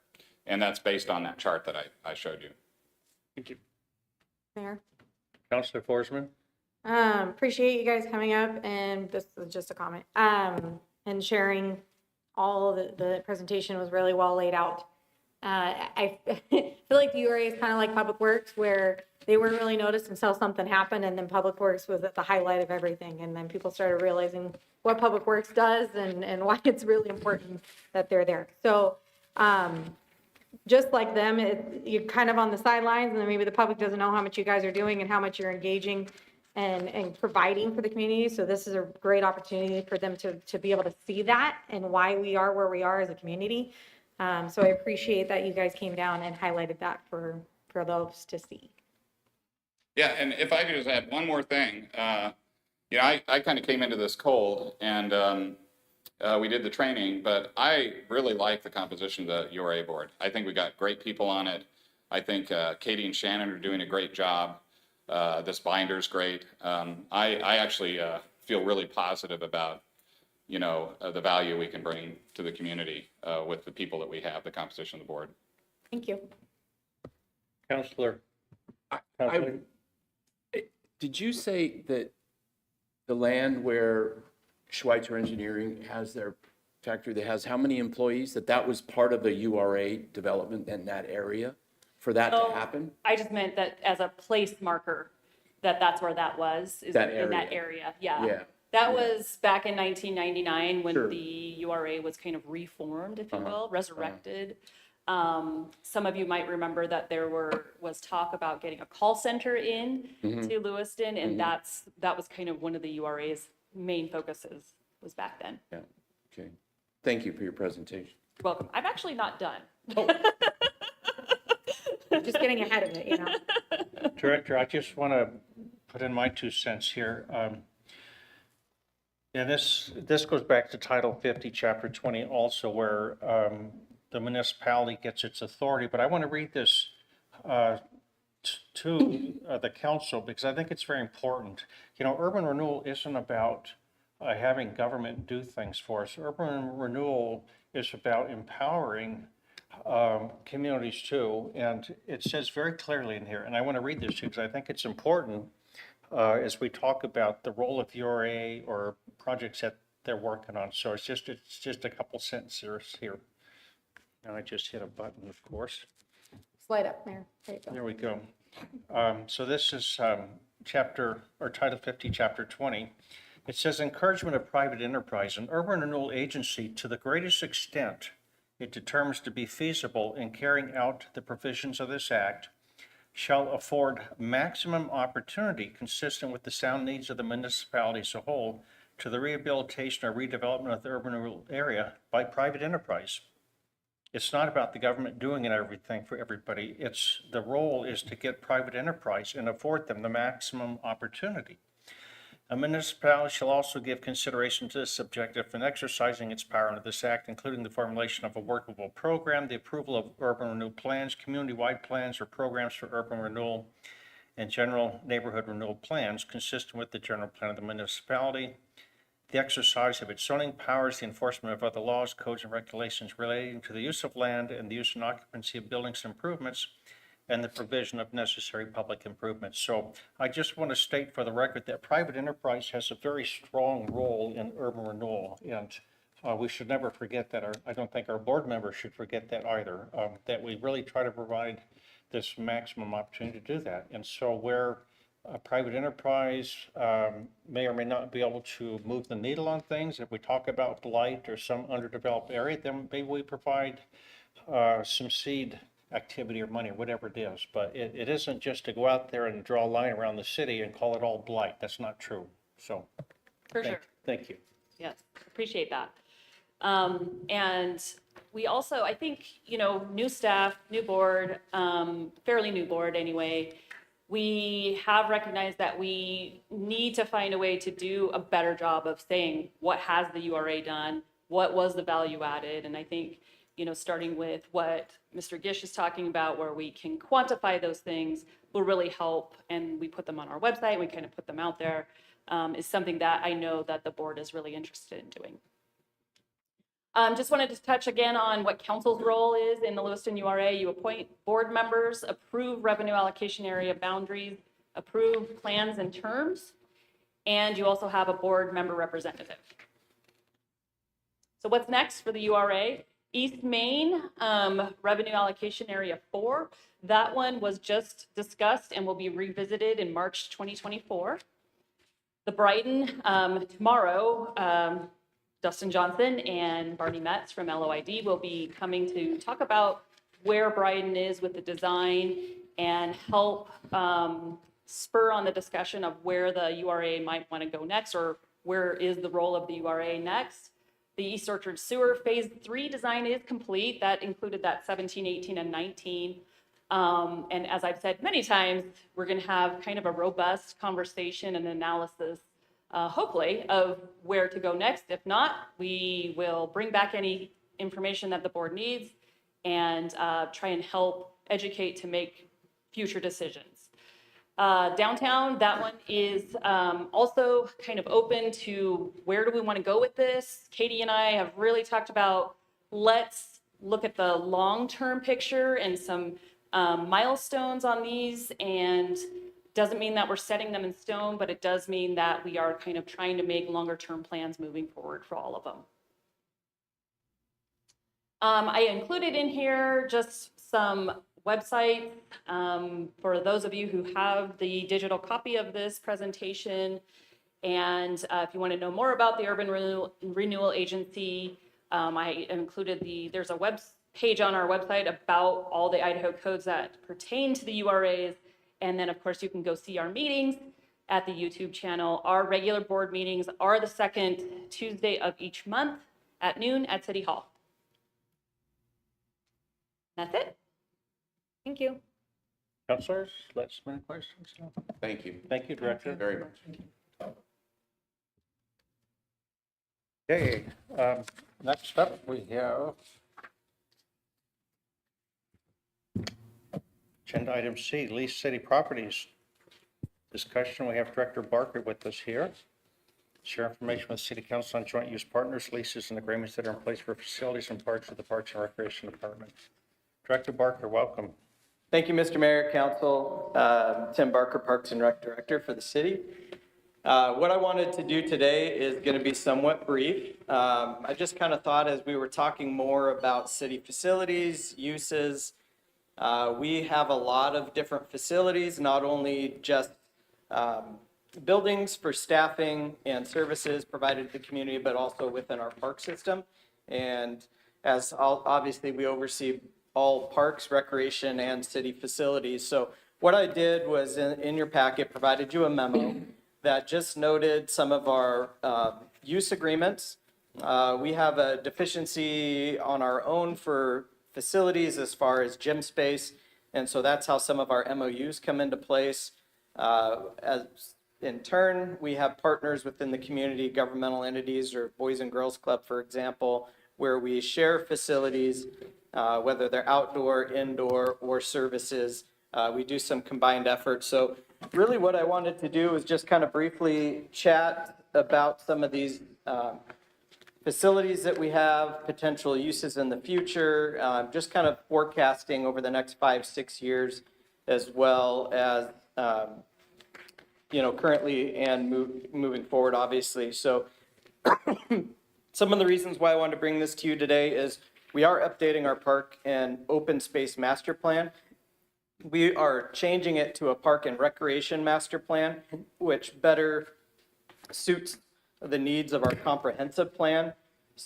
S8: And that's based on that chart that I showed you.
S9: Thank you.
S10: Mayor.
S1: Councilor Forsman?
S10: Appreciate you guys coming up, and this is just a comment, and sharing all of the presentation was really well laid out. I feel like the URA is kind of like Public Works, where they weren't really noticed until something happened, and then Public Works was at the highlight of everything, and then people started realizing what Public Works does and why it's really important that they're there. So just like them, you're kind of on the sidelines, and then maybe the public doesn't know how much you guys are doing and how much you're engaging and providing for the community. So this is a great opportunity for them to be able to see that and why we are where we are as a community. So I appreciate that you guys came down and highlighted that for those to see.
S8: Yeah, and if I could just add one more thing, I kind of came into this cold, and we did the training, but I really like the composition of the URA board. I think we got great people on it. I think Katie and Shannon are doing a great job. This binder's great. I actually feel really positive about, the value we can bring to the community with the people that we have, the composition of the board.
S10: Thank you.
S1: Councilor?
S2: Did you say that the land where Schweitzer Engineering has their factory that has how many employees, that was part of the URA development in that area for that to happen?
S7: I just meant that as a place marker, that's where that was, is
S2: That
S7: in that
S2: area.
S7: area. Yeah.
S2: Yeah.
S7: That was back in 1999 when
S2: Sure.
S7: the URA was kind of reformed, if you will, resurrected. Some of you might remember that there was talk about getting a call center in
S2: Mm-hmm.
S7: to Lewiston, and that was kind of one of the URA's main focuses was back then.
S2: Yeah, okay. Thank you for your presentation.
S7: You're welcome. I'm actually not done.
S10: Just getting ahead of it, you know?
S1: Director, I just want to put in my 2 cents here. And this goes back to Title 50, Chapter 20 also, where the municipality gets its authority. But I want to read this to the council because I think it's very important. You know, urban renewal isn't about having government do things for us. Urban renewal is about empowering communities too. And it says very clearly in here, and I want to read this because I think it's important as we talk about the role of URA or projects that they're working on. So it's just a couple sentences here. And I just hit a button, of course.
S10: Slide up, Mayor. There you go.
S1: There we go. So this is Title 50, Chapter 20. It says encouragement of private enterprise. An urban renewal agency, to the greatest extent it determines to be feasible in carrying out the provisions of this act, shall afford maximum opportunity consistent with the sound needs of the municipality as a whole to the rehabilitation or redevelopment of the urban renewal area by private enterprise. It's not about the government doing everything for everybody. The role is to get private enterprise and afford them the maximum opportunity. A municipality shall also give consideration to this objective in exercising its power under this act, including the formulation of a workable program, the approval of urban renewal plans, community-wide plans or programs for urban renewal, and general neighborhood renewal plans consistent with the general plan of the municipality, the exercise of its zoning powers, the enforcement of other laws, codes, and regulations relating to the use of land and the use and occupancy of buildings and improvements, and the provision of necessary public improvements. So I just want to state for the record that private enterprise has a very strong role in urban renewal, and we should never forget that. I don't think our board members should forget that either, that we really try to provide this maximum opportunity to do that. And so where a private enterprise may or may not be able to move the needle on things, if we talk about blight or some underdeveloped area, then maybe we provide some seed activity or money or whatever it is. But it isn't just to go out there and draw a line around the city and call it all blight. That's not true. So
S7: For sure.
S1: thank you.
S7: Yes, appreciate that. And we also, I think, new staff, new board, fairly new board anyway, we have recognized that we need to find a way to do a better job of saying what has the URA done, what was the value added, and I think, starting with what Mr. Gish is talking about, where we can quantify those things, will really help, and we put them on our website, we kind of put them out there, is something that I know that the board is really interested in doing. Just wanted to touch again on what council's role is in the Lewiston URA. You appoint board members, approve revenue allocation area boundaries, approve plans and terms, and you also have a board member representative. So what's next for the URA? East Main, revenue allocation area 4. That one was just discussed and will be revisited in March 2024. The Brighton, tomorrow, Dustin Johnson and Barney Metz from LOID will be coming to talk about where Brighton is with the design and help spur on the discussion of where the URA might want to go next, or where is the role of the URA next. The East Orchard Sewer Phase 3 design is complete. That included that 17, 18, and 19. And as I've said many times, we're going to have kind of a robust conversation and analysis, hopefully, of where to go next. If not, we will bring back any information that the board needs and try and help educate to make future decisions. Downtown, that one is also kind of open to where do we want to go with this. Katie and I have really talked about, let's look at the long-term picture and some milestones on these, and doesn't mean that we're setting them in stone, but it does mean that we are kind of trying to make longer-term plans moving forward for all of them. I included in here just some websites for those of you who have the digital copy of this presentation. And if you want to know more about the Urban Renewal Agency, I included there's a web page on our website about all the Idaho codes that pertain to the URAs. And then, of course, you can go see our meetings at the YouTube channel. Our regular board meetings are the second Tuesday of each month at noon at City Hall. That's it.
S10: Thank you.
S1: Councilors, let's submit questions.
S2: Thank you
S1: Thank you, Director.
S2: very much.
S1: Okay, next up we have agenda item C, lease city properties. Discussion, we have Director Barker with us here. Share information with City Council on joint use partners, leases, and agreements that are in place for facilities and parks of the Parks and Recreation Department. Director Barker, welcome.
S11: Thank you, Mr. Mayor, Council. Tim Barker, Parks and Rec Director for the city. What I wanted to do today is going to be somewhat brief. I just kind of thought as we were talking more about city facilities, uses, we have a lot of different facilities, not only just buildings for staffing and services provided to the community, but also within our park system. And as obviously we oversee all parks, recreation, and city facilities. So what I did was in your packet, provided you a memo that just noted some of our use agreements. We have a deficiency on our own for facilities as far as gym space. And so that's how some of our MOUs come into place. As in turn, we have partners within the community, governmental entities or Boys and Girls Club, for example, where we share facilities, whether they're outdoor, indoor, or services. We do some combined efforts. So really what I wanted to do is just kind of briefly chat about some of these facilities that we have, potential uses in the future, just kind of forecasting over the next 5-6 years, as well as currently and moving forward, obviously. So some of the reasons why I wanted to bring this to you today is we are updating our park and open space master plan. We are changing it to a park and recreation master plan, which better suits the needs of our comprehensive plan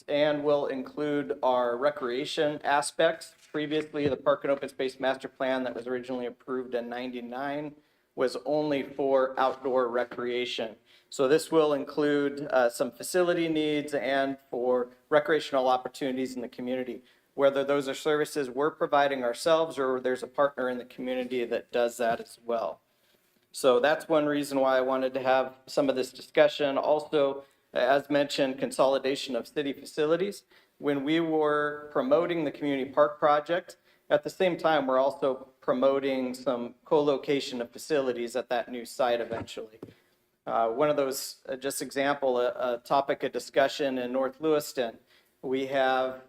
S11: and will include our recreation aspects. Previously, the park and open space master plan that was originally approved in '99 was only for outdoor recreation. So this will include some facility needs and for recreational opportunities in the community, whether those are services we're providing ourselves or there's a partner in the community that does that as well. So that's one reason why I wanted to have some of this discussion. Also, as mentioned, consolidation of city facilities. When we were promoting the community park project, at the same time, we're also promoting some co-location of facilities at that new site eventually. One of those, just example, a topic of discussion in North Lewiston. We have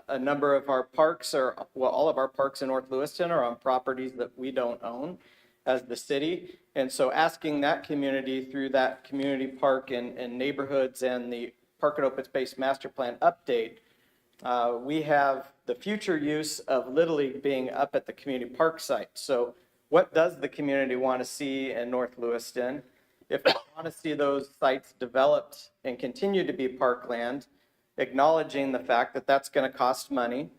S11: a number of our parks, all of our parks in North Lewiston are on properties that we don't own as the city. And so asking that community through that community park and neighborhoods and the Park and Open Space Master Plan update, we have the future use of Little League being up at the community park site. So what does the community want to see in North Lewiston? If they want to see those sites developed and continue to be parkland, acknowledging the fact that that's going to cost money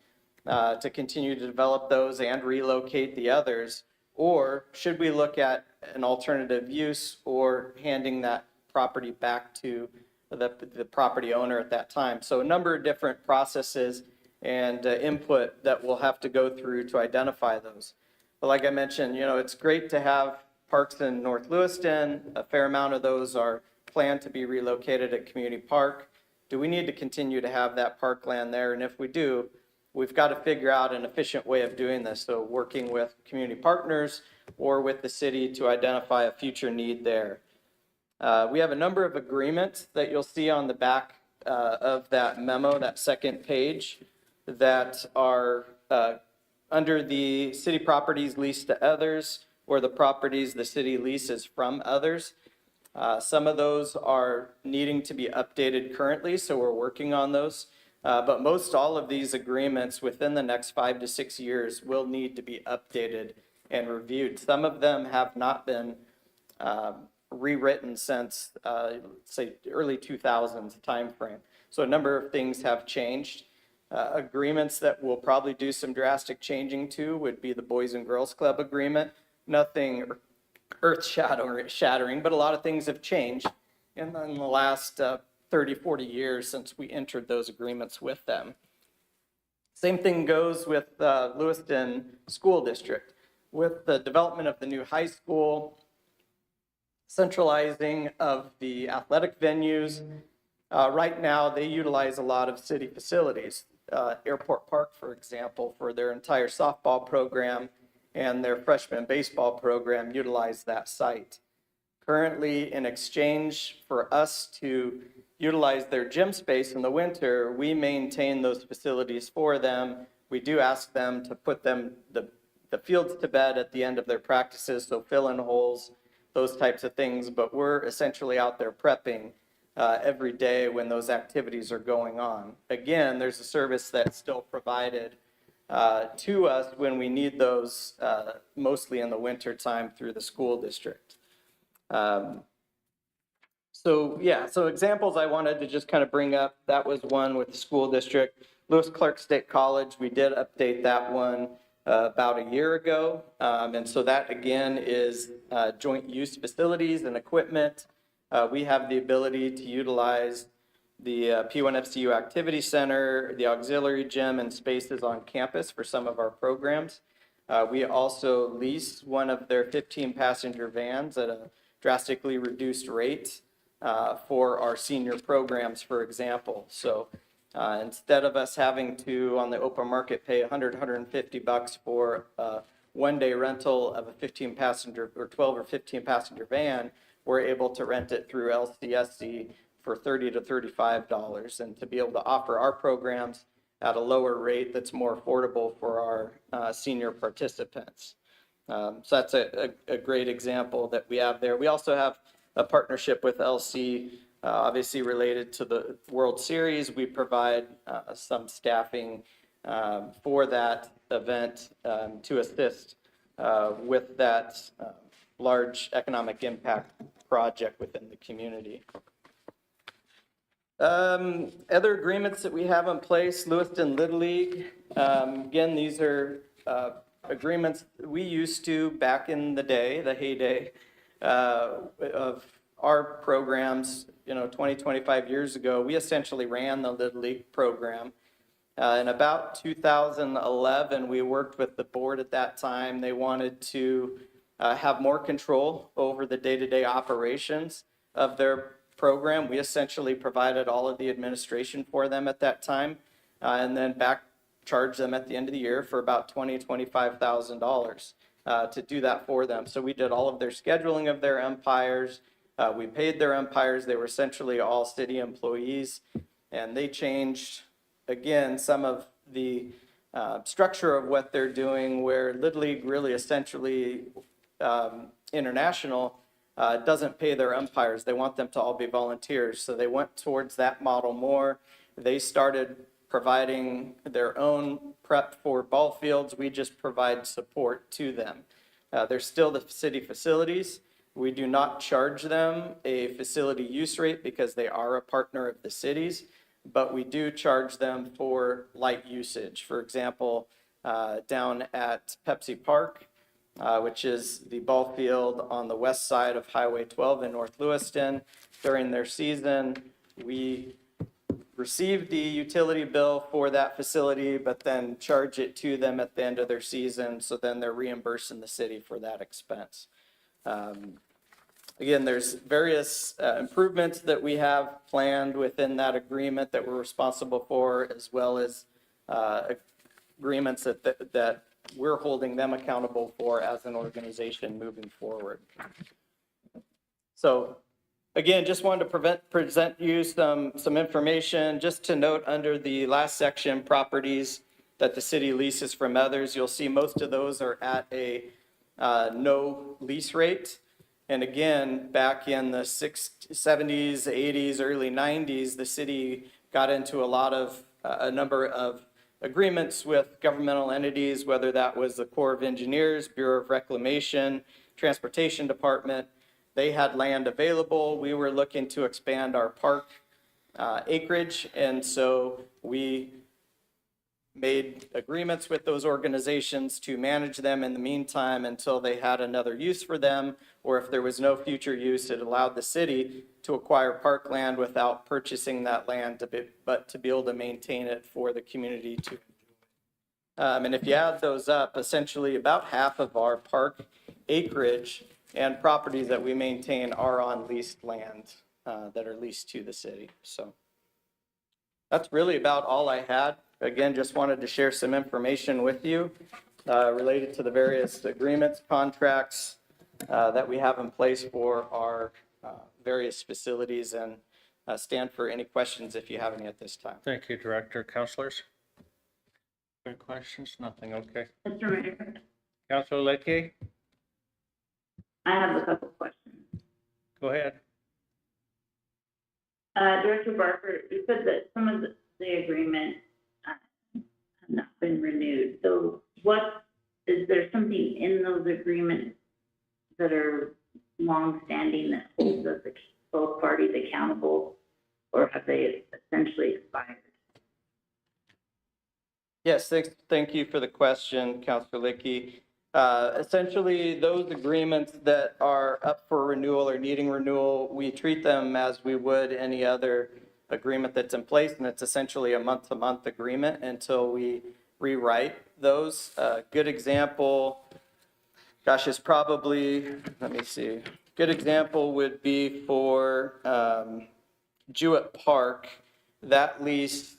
S11: to continue to develop those and relocate the others, or should we look at an alternative use or handing that property back to the property owner at that time? So a number of different processes and input that we'll have to go through to identify those. But like I mentioned, it's great to have parks in North Lewiston. A fair amount of those are planned to be relocated at Community Park. Do we need to continue to have that parkland there? And if we do, we've got to figure out an efficient way of doing this. So working with community partners or with the city to identify a future need there. We have a number of agreements that you'll see on the back of that memo, that second page, that are under the city properties leased to others or the properties the city leases from others. Some of those are needing to be updated currently, so we're working on those. But most all of these agreements within the next 5 to 6 years will need to be updated and reviewed. Some of them have not been rewritten since, say, early 2000s timeframe. So a number of things have changed. agreements that we'll probably do some drastic changing to would be the Boys and Girls Club agreement. Nothing earth-shattering, but a lot of things have changed in the last 30, 40 years since we entered those agreements with them. Same thing goes with Lewiston School District. With the development of the new high school, centralizing of the athletic venues, right now they utilize a lot of city facilities. Airport Park, for example, for their entire softball program and their freshman baseball program utilize that site. Currently, in exchange for us to utilize their gym space in the winter, we maintain those facilities for them. We do ask them to put the fields to bed at the end of their practices, so fill in holes, those types of things, but we're essentially out there prepping every day when those activities are going on. Again, there's a service that's still provided to us when we need those, mostly in the winter time through the school district. So examples I wanted to just kind of bring up, that was one with the school district. Lewis Clark State College, we did update that one about a year ago. And so that again is joint use facilities and equipment. We have the ability to utilize the P1FCU Activity Center, the auxiliary gym, and spaces on campus for some of our programs. We also lease one of their 15-passenger vans at a drastically reduced rate for our senior programs, for example. So instead of us having to, on the open market, pay $150 for a one-day rental of a 15-passenger or 12 or 15-passenger van, we're able to rent it through LCSC for $30 to $35, and to be able to offer our programs at a lower rate that's more affordable for our senior participants. So that's a great example that we have there. We also have a partnership with LC, obviously related to the World Series. We provide some staffing for that event to assist with that large economic impact project within the community. Other agreements that we have in place, Lewiston Little League. Again, these are agreements we used to back in the day, the heyday of our programs, 20, 25 years ago. We essentially ran the Little League program. In about 2011, we worked with the board at that time. They wanted to have more control over the day-to-day operations of their program. We essentially provided all of the administration for them at that time, and then charged them at the end of the year for about $20,000, $25,000 to do that for them. So we did all of their scheduling of their umpires. We paid their umpires. They were essentially all city employees, and they changed, again, some of the structure of what they're doing, where Little League really essentially international doesn't pay their umpires. They want them to all be volunteers. So they went towards that model more. They started providing their own prep for ball fields. We just provide support to them. They're still the city facilities. We do not charge them a facility use rate because they are a partner of the cities, but we do charge them for light usage. For example, down at Pepsi Park, which is the ball field on the west side of Highway 12 in North Lewiston. During their season, we receive the utility bill for that facility, but then charge it to them at the end of their season, so then they're reimbursing the city for that expense. Again, there's various improvements that we have planned within that agreement that we're responsible for, as well as agreements that we're holding them accountable for as an organization moving forward. So again, just wanted to present you some information. Just to note, under the last section, properties that the city leases from others, you'll see most of those are at a no lease rate. And again, back in the 70s, 80s, early 90s, the city got into a number of agreements with governmental entities, whether that was the Corps of Engineers, Bureau of Reclamation, Transportation Department. They had land available. We were looking to expand our park acreage, and so we made agreements with those organizations to manage them in the meantime until they had another use for them, or if there was no future use, it allowed the city to acquire parkland without purchasing that land, but to be able to maintain it for the community to. And if you add those up, essentially about half of our park acreage and properties that we maintain are on leased land that are leased to the city. So that's really about all I had. Again, just wanted to share some information with you related to the various agreements, contracts that we have in place for our various facilities, and stand for any questions if you have any at this time.
S1: Thank you, Director. Councilors? Any questions? Nothing, okay.
S12: Mr. Mayor,
S1: Councilor Leckie,
S12: I have a couple questions.
S1: go ahead.
S12: Director Barker, you said that some of the agreements have not been renewed. So is there something in those agreements that are longstanding that holds us, both parties accountable, or have they essentially expired?
S11: Yes, thank you for the question, Councilor Licky. Essentially, those agreements that are up for renewal or needing renewal, we treat them as we would any other agreement that's in place, and it's essentially a month-to-month agreement until we rewrite those. A good example, gosh, is probably, let me see, good example would be for Jewett Park. That lease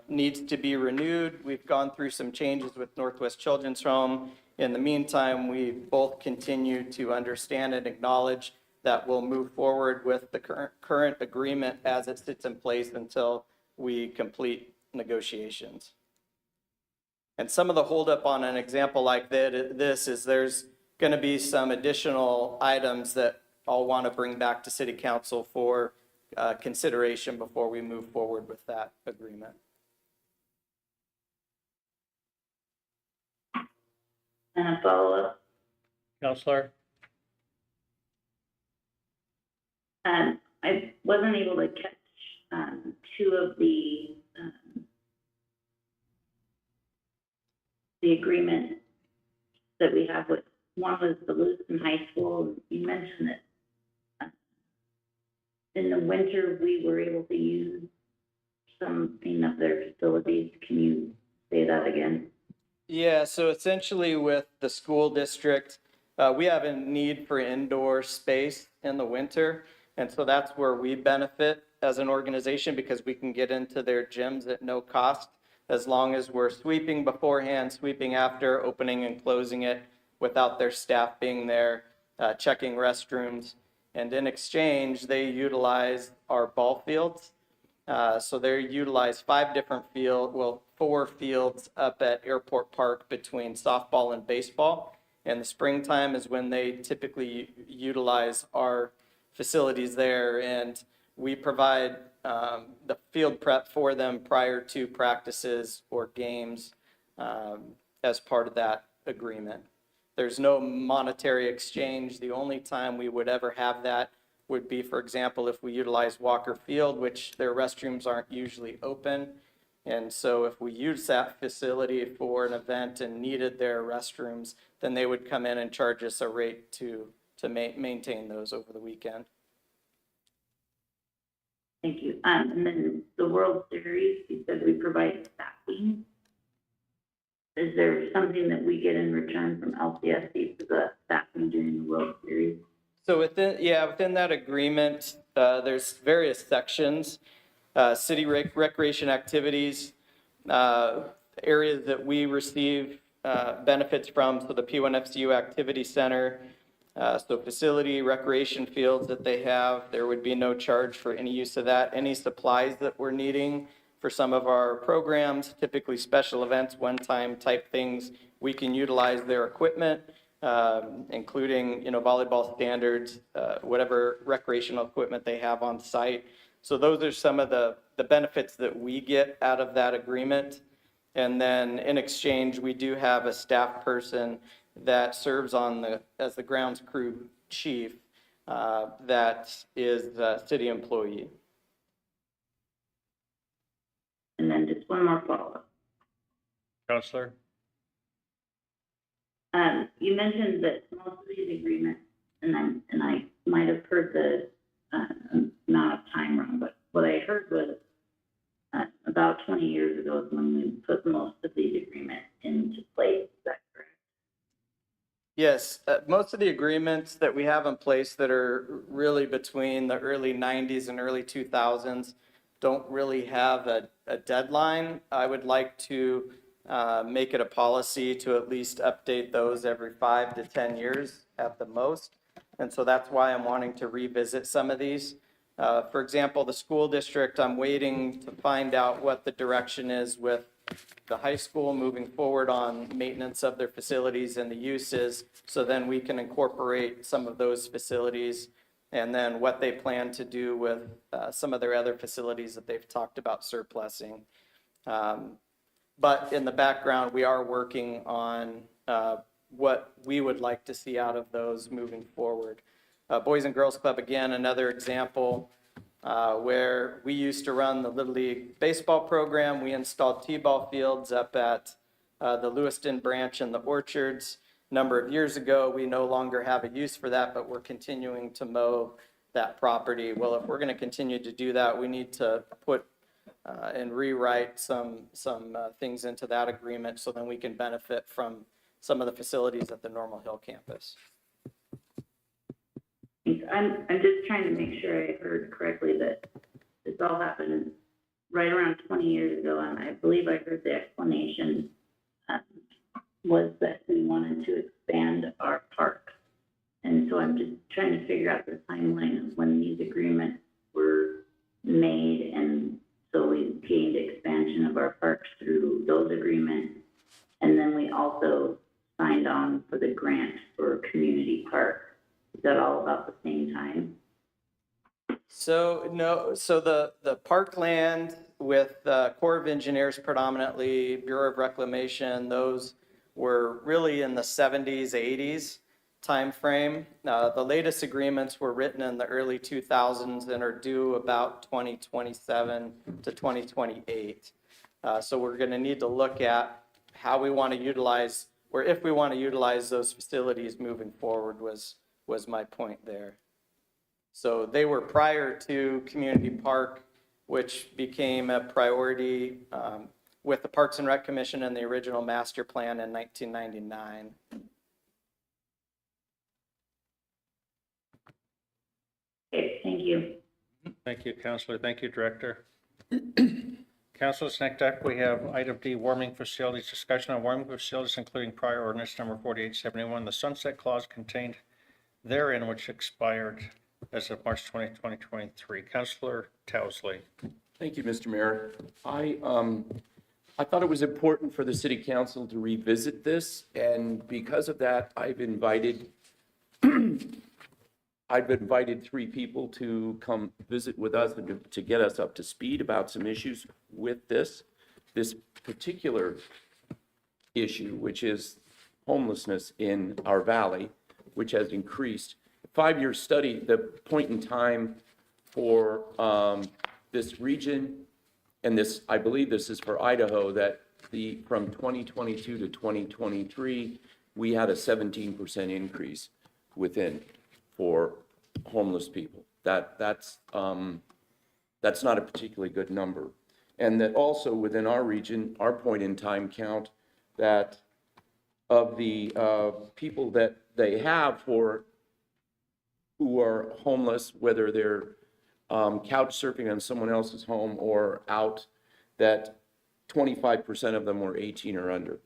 S11: needs to be renewed. We've gone through some changes with Northwest Children's Home. In the meantime, we both continue to understand and acknowledge that we'll move forward with the current agreement as it sits in place until we complete negotiations. And some of the holdup on an example like this is there's going to be some additional items that I'll want to bring back to City Council for consideration before we move forward with that agreement.
S12: And a follow-up,
S1: Councilor?
S12: I wasn't able to catch two of the agreement that we have with, one was the Lewiston High School. You mentioned that in the winter, we were able to use something of their facilities. Can you say that again?
S11: Yeah, so essentially with the school district, we have a need for indoor space in the winter. And so that's where we benefit as an organization, because we can get into their gyms at no cost, as long as we're sweeping beforehand, sweeping after, opening and closing it without their staff being there, checking restrooms. And in exchange, they utilize our ball fields. So they utilize 4 fields up at Airport Park between softball and baseball. And the springtime is when they typically utilize our facilities there. And we provide the field prep for them prior to practices or games as part of that agreement. There's no monetary exchange. The only time we would ever have that would be, for example, if we utilize Walker Field, which their restrooms aren't usually open. And so if we use that facility for an event and needed their restrooms, then they would come in and charge us a rate to maintain those over the weekend.
S12: Thank you. And then the World Series, you said we provide staffing. Is there something that we get in return from LCSD for the staffing during the World Series?
S11: So within that agreement, there's various sections, city recreation activities, areas that we receive benefits from, so the P1FCU Activity Center, so facility, recreation fields that they have, there would be no charge for any use of that. Any supplies that we're needing for some of our programs, typically special events, one-time type things, we can utilize their equipment, including, volleyball standards, whatever recreational equipment they have on site. So those are some of the benefits that we get out of that agreement. And then in exchange, we do have a staff person that serves as the grounds crew chief that is a city employee.
S12: And then just one more follow-up.
S1: Counselor?
S12: You mentioned that most of these agreements, and I might have heard the amount of time wrong, but what I heard was about 20 years ago is when we put most of these agreements into place. Is that correct?
S11: Yes, most of the agreements that we have in place that are really between the early 90s and early 2000s don't really have a deadline. I would like to make it a policy to at least update those every 5 to 10 years at the most. And so that's why I'm wanting to revisit some of these. For example, the school district, I'm waiting to find out what the direction is with the high school moving forward on maintenance of their facilities and the uses, so then we can incorporate some of those facilities, and then what they plan to do with some of their other facilities that they've talked about surplusing. But in the background, we are working on what we would like to see out of those moving forward. Boys and Girls Club, again, another example where we used to run the Little League baseball program. We installed T-ball fields up at the Lewiston branch in the Orchards. A number of years ago, we no longer have a use for that, but we're continuing to mow that property. Well, if we're going to continue to do that, we need to put and rewrite some things into that agreement so then we can benefit from some of the facilities at the Normal Hill campus.
S12: I'm just trying to make sure I heard correctly that this all happened right around 20 years ago, and I believe I heard the explanation was that we wanted to expand our park. And so I'm just trying to figure out the timeline of when these agreements were made, and so we gained expansion of our parks through those agreements, and then we also signed on for the grant for community park. Is that all about the same time?
S11: So no, so the parkland with Corps of Engineers predominantly, Bureau of Reclamation, those were really in the 70s, 80s timeframe. The latest agreements were written in the early 2000s and are due about 2027 to 2028. So we're going to need to look at how we want to utilize, or if we want to utilize those facilities moving forward was my point there. So they were prior to Community Park, which became a priority with the Parks and Rec Commission and the original master plan in 1999.
S12: Okay, thank you.
S1: Thank you, Counselor. Thank you, Director. Councilors, next up, we have item D, warming facilities. Discussion on warming facilities, including prior ordinance number 4871, the sunset clause contained therein, which expired as of March 20, 2023. Councilor Towsley.
S2: Thank you, Mr. Mayor. I thought it was important for the city council to revisit this, and because of that, I've invited 3 people to come visit with us and to get us up to speed about some issues with this particular issue, which is homelessness in our valley, which has increased. 5-year study, the point in time for this region, and this, I believe this is for Idaho, that from 2022 to 2023, we had a 17% increase for homeless people. That's not a particularly good number. And that also within our region, our point in time count, that of the people that they have who are homeless, whether they're couch surfing on someone else's home or out, that 25% of them were 18 or under.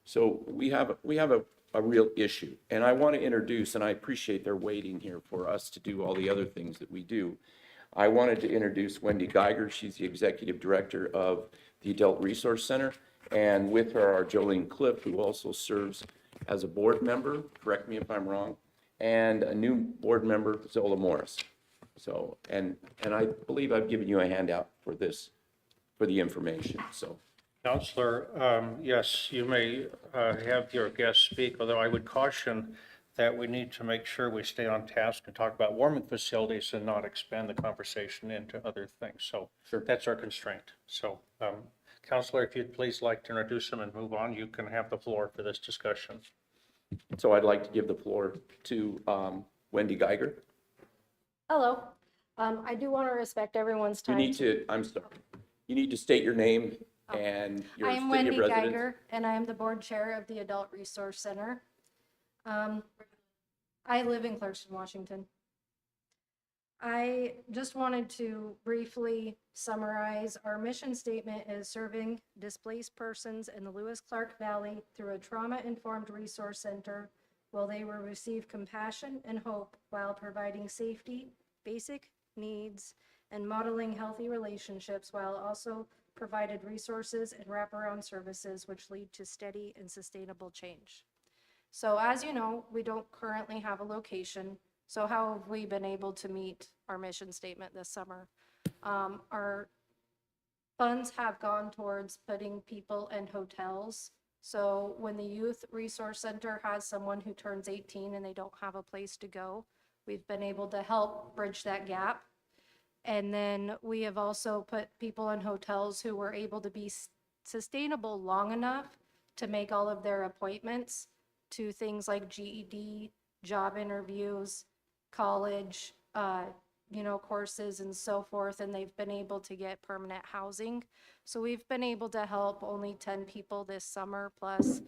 S2: So we have a real issue. And I want to introduce, and I appreciate their waiting here for us to do all the other things that we do. I wanted to introduce Wendy Geiger. She's the executive director of the Adult Resource Center. And with her are Jolene Cliff, who also serves as a board member, correct me if I'm wrong, and a new board member, Zola Morris. So, and I believe I've given you a handout for this, for the information, so.
S1: Counselor, yes, you may have your guest speak, although I would caution that we need to make sure we stay on task and talk about warming facilities and not expand the conversation into other things. So
S2: Sure.
S1: That's our constraint. So Counselor, if you'd please like to introduce them and move on, you can have the floor for this discussion.
S2: So I'd like to give the floor to Wendy Geiger.
S13: Hello. I do want to respect everyone's
S2: You
S13: time.
S2: need to, I'm sorry, you need to state your name and your
S13: I am
S2: city of
S13: Wendy
S2: residence.
S13: Geiger, and I am the board chair of the Adult Resource Center. I live in Clarkston, Washington. I just wanted to briefly summarize. Our mission statement is serving displaced persons in the Lewis-Clark Valley through a trauma-informed resource center while they will receive compassion and hope while providing safety, basic needs, and modeling healthy relationships while also provided resources and wraparound services which lead to steady and sustainable change. So as you know, we don't currently have a location. So how have we been able to meet our mission statement this summer? Our funds have gone towards putting people in hotels. So when the Youth Resource Center has someone who turns 18 and they don't have a place to go, we've been able to help bridge that gap. And then we have also put people in hotels who were able to be sustainable long enough to make all of their appointments to things like GED, job interviews, college, courses and so forth, and they've been able to get permanent housing. So we've been able to help only 10 people this summer, plus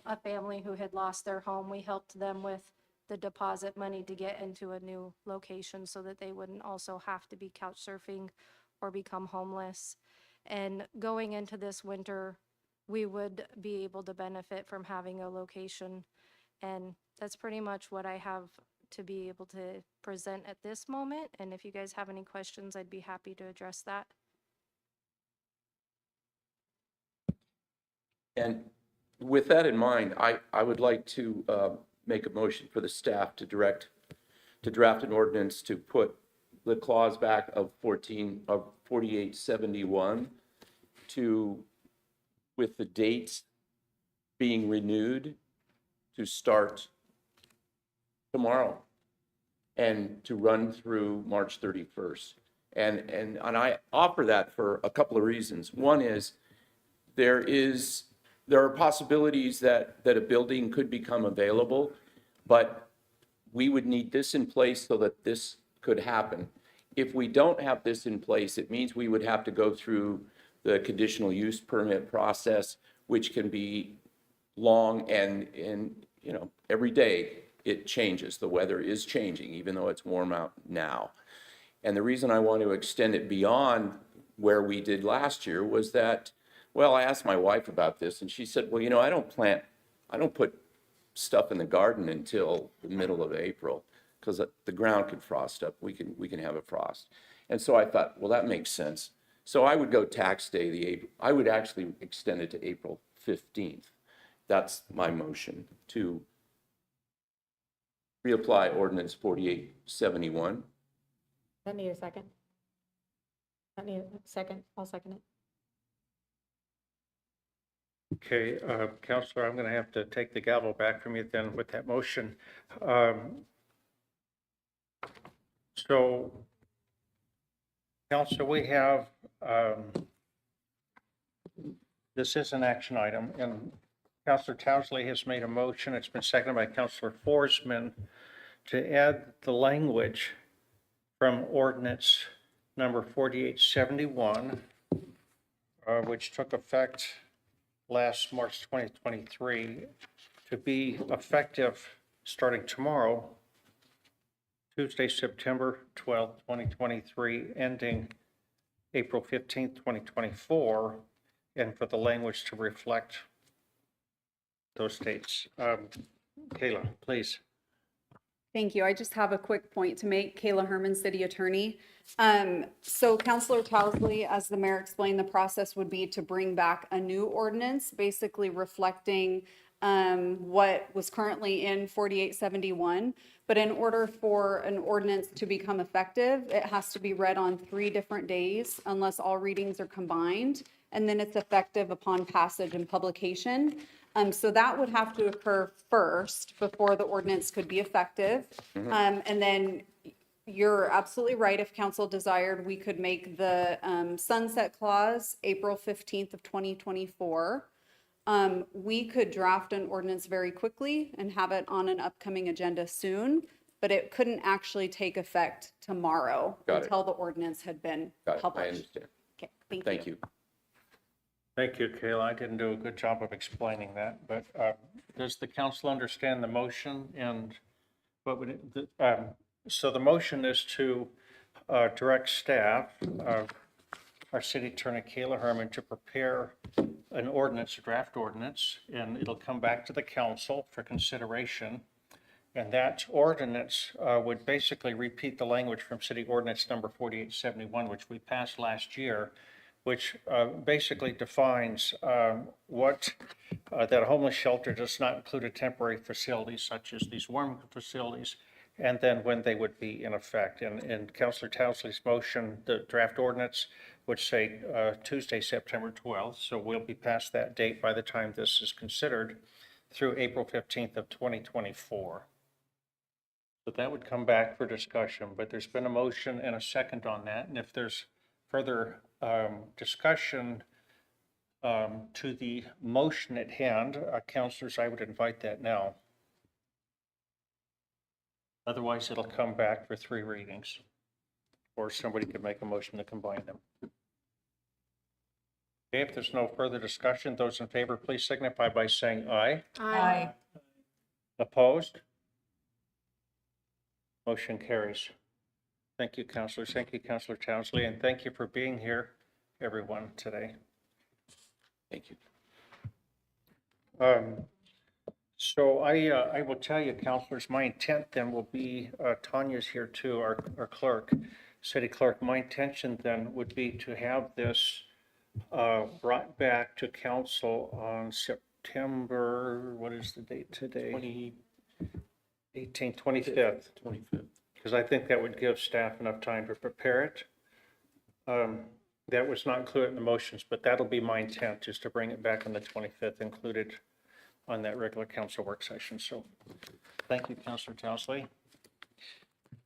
S13: a family who had lost their home. We helped them with the deposit money to get into a new location so that they wouldn't also have to be couch surfing or become homeless. And going into this winter, we would be able to benefit from having a location. And that's pretty much what I have to be able to present at this moment. And if you guys have any questions, I'd be happy to address that.
S2: And with that in mind, I would like to make a motion for the staff to draft an ordinance to put the clause back of 4871 with the dates being renewed to start tomorrow and to run through March 31st. And I offer that for a couple of reasons. One is there are possibilities that a building could become available, but we would need this in place so that this could happen. If we don't have this in place, it means we would have to go through the conditional use permit process, which can be long and every day it changes. The weather is changing, even though it's warm out now. And the reason I want to extend it beyond where we did last year was that, well, I asked my wife about this and she said, well, I don't put stuff in the garden until the middle of April because the ground could frost up. We can have a frost. And so I thought, well, that makes sense. So I would go tax day, I would actually extend it to April 15th. That's my motion to reapply ordinance 4871.
S10: That need a second? That need a second? I'll second it.
S1: Okay, Counselor, I'm going to have to take the gavel back from you then with that motion. So, Counselor, we have, this is an action item, and Counselor Townsley has made a motion. It's been seconded by Counselor Forsman to add the language from ordinance number 4871, which took effect last March 2023, to be effective starting tomorrow, Tuesday, September 12th, 2023, ending April 15th, 2024, and for the language to reflect those dates. Kayla, please.
S3: Thank you. I just have a quick point to make. Kayla Herman, City Attorney. So Councilor Towsley, as the mayor explained, the process would be to bring back a new ordinance, basically reflecting what was currently in 4871. But in order for an ordinance to become effective, it has to be read on 3 different days unless all readings are combined. And then it's effective upon passage and publication. So that would have to occur first before the ordinance could be effective. And then You're absolutely right. If council desired, we could make the sunset clause April 15th of 2024. We could draft an ordinance very quickly and have it on an upcoming agenda soon, but it couldn't actually take effect tomorrow
S2: Got it.
S3: until the ordinance had been
S2: Got it, I
S3: published.
S2: understand.
S3: Okay, thank you.
S2: Thank you.
S1: Thank you, Kayla. I didn't do a good job of explaining that, but does the council understand the motion and what would it, so the motion is to direct staff, our city attorney Kayla Herman, to prepare an ordinance, a draft ordinance, and it'll come back to the council for consideration. And that ordinance would basically repeat the language from city ordinance number 4871, which we passed last year, which basically defines what, that a homeless shelter does not include a temporary facility such as these warm facilities, and then when they would be in effect. And in Councilor Towsley's motion, the draft ordinance would say Tuesday, September 12th. So we'll be past that date by the time this is considered through April 15th of 2024. So that would come back for discussion, but there's been a motion and a second on that. And if there's further discussion to the motion at hand, councilors, I would invite that now. Otherwise, it'll come back for 3 readings, or somebody could make a motion to combine them. Okay, if there's no further discussion, those in favor, please signify by saying aye.
S13: Aye.
S1: Opposed? Motion carries. Thank you, councilors. Thank you, Councilor Townsley, and thank you for being here, everyone, today.
S2: Thank you.
S1: So I will tell you, councilors, my intent then will be, Tanya's here too, our clerk, city clerk. My intention then would be to have this brought back to council on September, what is the date today? 25th.
S2: 25th.
S1: Because I think that would give staff enough time to prepare it. That was not included in the motions, but that'll be my intent, just to bring it back on the 25th, included on that regular council work session. So thank you, Councilor Townsley.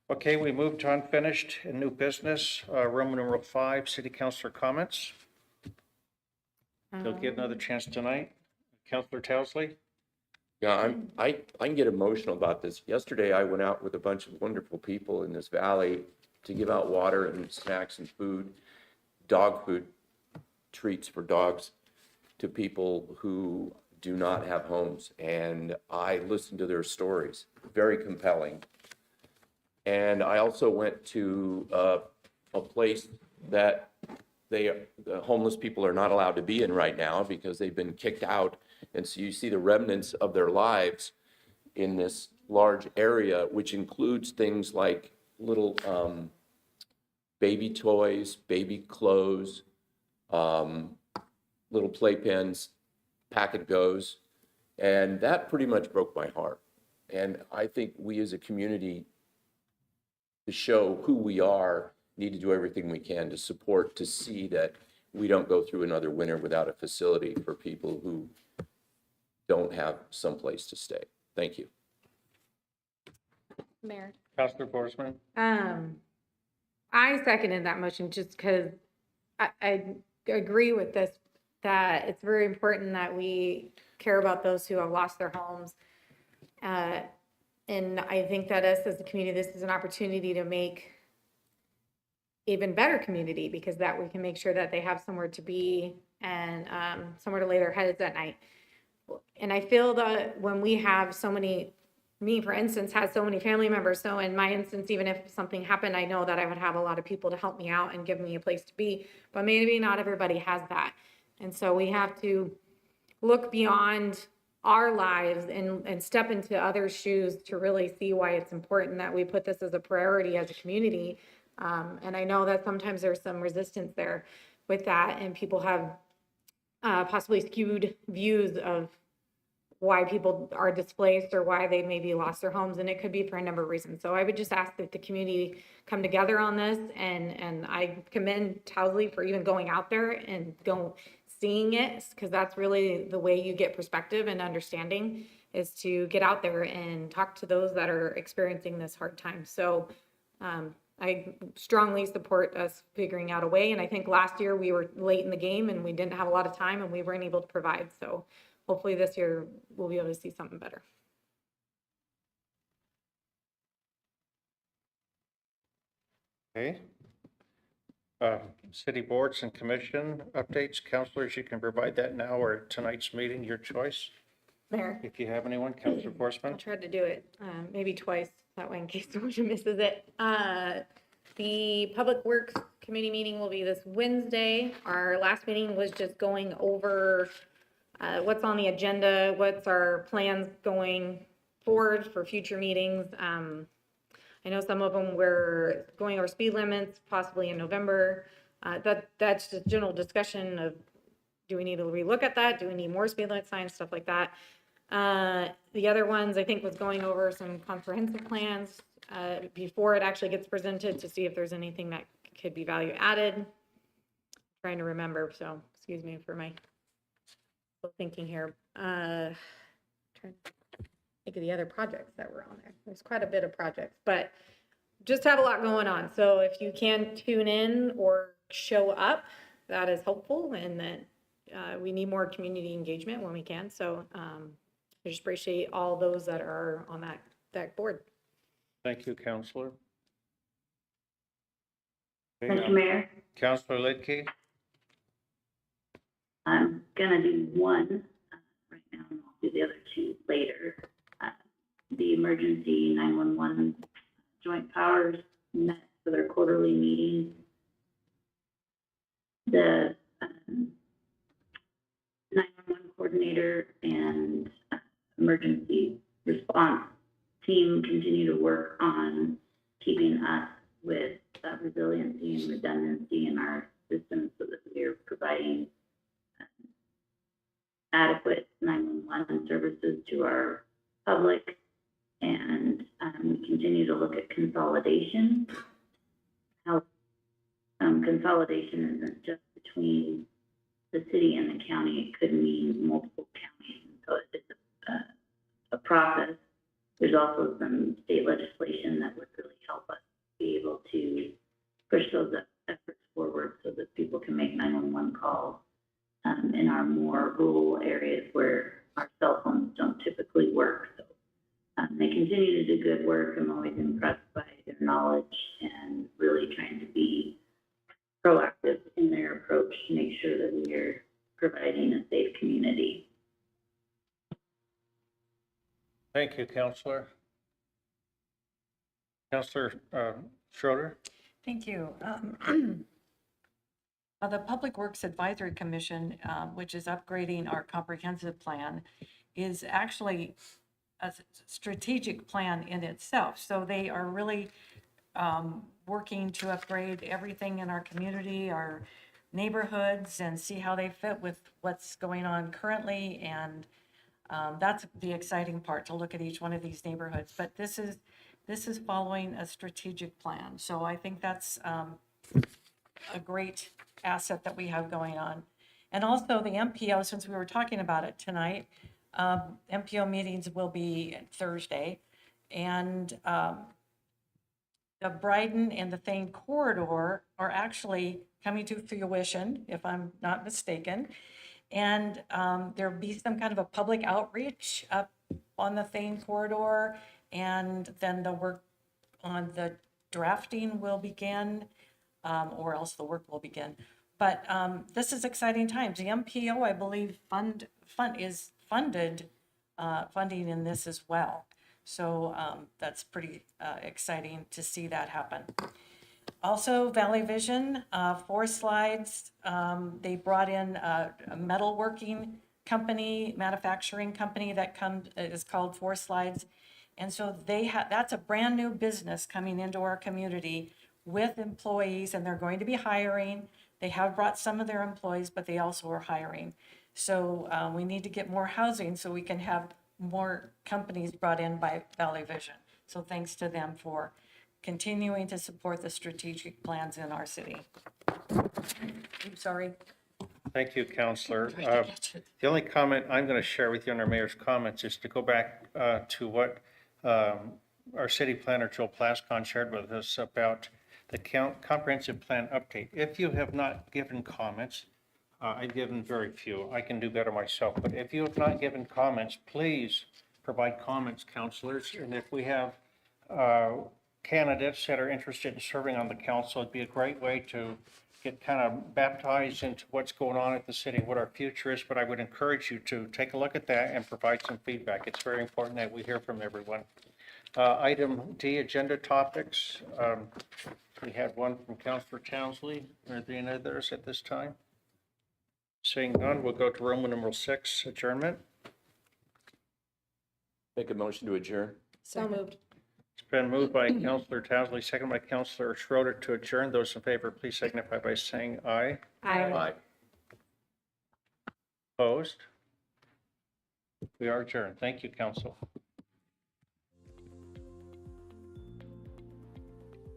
S1: Okay, we move to unfinished and new business, Roman numeral 5, city councilor comments. You'll get another chance tonight. Councilor Townsley?
S2: Yeah, I can get emotional about this. Yesterday, I went out with a bunch of wonderful people in this valley to give out water and snacks and food, dog food, treats for dogs to people who do not have homes. And I listened to their stories, very compelling. And I also went to a place that the homeless people are not allowed to be in right now because they've been kicked out. And so you see the remnants of their lives in this large area, which includes things like little baby toys, baby clothes, little playpens, pack and goes. And that pretty much broke my heart. And I think we as a community, to show who we are, need to do everything we can to support, to see that we don't go through another winter without a facility for people who don't have someplace to stay. Thank you.
S10: Mayor.
S1: Councilor Borsman?
S10: I seconded that motion just because I agree with this, that it's very important that we care about those who have lost their homes. And I think that us as a community, this is an opportunity to make even better community, because that we can make sure that they have somewhere to be and somewhere to lay their heads at night. And I feel that when we have so many, me, for instance, has so many family members. So in my instance, even if something happened, I know that I would have a lot of people to help me out and give me a place to be, but maybe not everybody has that. And so we have to look beyond our lives and step into others' shoes to really see why it's important that we put this as a priority as a community. And I know that sometimes there's some resistance there with that, and people have possibly skewed views of why people are displaced or why they maybe lost their homes, and it could be for a number of reasons. So I would just ask that the community come together on this, and I commend Towsley for even going out there and seeing it, because that's really the way you get perspective and understanding, is to get out there and talk to those that are experiencing this hard time. So I strongly support us figuring out a way, and I think last year we were late in the game and we didn't have a lot of time and we weren't able to provide. So hopefully this year we'll be able to see something better.
S1: Okay. City boards and commission updates. Councilors, you can provide that now or at tonight's meeting, your choice.
S10: Mayor,
S1: If you have anyone, Councilor
S10: I
S1: Forsman.
S10: tried to do it, maybe twice, that way in case someone misses it. The Public Works Committee meeting will be this Wednesday. Our last meeting was just going over what's on the agenda, what's our plans going forward for future meetings. I know some of them were going over speed limits, possibly in November. That's just general discussion of, do we need to relook at that? Do we need more speed limit signs, stuff like that? The other ones, I think, was going over some comprehensive plans before it actually gets presented to see if there's anything that could be value added. Trying to remember, so excuse me for my thinking here. Trying to think of the other projects that were on there. There's quite a bit of projects, but just have a lot going on. So if you can tune in or show up, that is helpful, and that we need more community engagement when we can. So I just appreciate all those that are on that board.
S1: Thank you, Councilor.
S12: Mr. Mayor,
S1: Councilor Lidkey.
S12: I'm gonna do one right now, and I'll do the other two later. The emergency 911 joint powers met for their quarterly meeting. The 911 coordinator and emergency response team continue to work on keeping us with resiliency and redundancy in our system so that we are providing adequate 911 services to our public. And we continue to look at consolidation. How consolidation isn't just between the city and the county, it could mean multiple counties. So it's a process. There's also some state legislation that would really help us be able to push those efforts forward so that people can make 911 calls in our more rural areas where our cell phones don't typically work. So they continue to do good work. I'm always impressed by their knowledge and really trying to be proactive in their approach to make sure that we are providing a safe community.
S1: Thank you, Councilor. Councilor Schroeder.
S14: Thank you. The Public Works Advisory Commission, which is upgrading our comprehensive plan, is actually a strategic plan in itself. So they are really working to upgrade everything in our community, our neighborhoods, and see how they fit with what's going on currently. And that's the exciting part, to look at each one of these neighborhoods. But this is following a strategic plan. So I think that's a great asset that we have going on. And also the MPO, since we were talking about it tonight, MPO meetings will be Thursday. And the Bryden and the Thane corridor are actually coming to fruition, if I'm not mistaken. And there'll be some kind of a public outreach up on the Thane corridor, and then the work on the drafting will begin, or else the work will begin. But this is exciting times. The MPO, I believe, is funding in this as well. So that's pretty exciting to see that happen. Also, Valley Vision, 4 slides. They brought in a metalworking company, manufacturing company that is called 4 Slides. And so that's a brand new business coming into our community with employees, and they're going to be hiring. They have brought some of their employees, but they also are hiring. So we need to get more housing so we can have more companies brought in by Valley Vision. So thanks to them for continuing to support the strategic plans in our city. I'm sorry.
S1: Thank you, Councilor. The only comment I'm going to share with you on our mayor's comments is to go back to what our city planner, Joel Plaskon, shared with us about the comprehensive plan update. If you have not given comments, I've given very few. I can do better myself. But if you have not given comments, please provide comments, counselors. And if we have candidates that are interested in serving on the council, it'd be a great way to get kind of baptized into what's going on at the city, what our future is. But I would encourage you to take a look at that and provide some feedback. It's very important that we hear from everyone. Item D, agenda topics. We had one from Councilor Townsley. Are there any others at this time? Seeing none, we'll go to Roman numeral 6, adjournment.
S2: Make a motion to adjourn.
S10: So moved.
S1: It's been moved by Councilor Townsley, second by Councilor Schroeder to adjourn. Those in favor, please signify by saying aye.
S2: Aye.
S1: Opposed? We are adjourned. Thank you, council.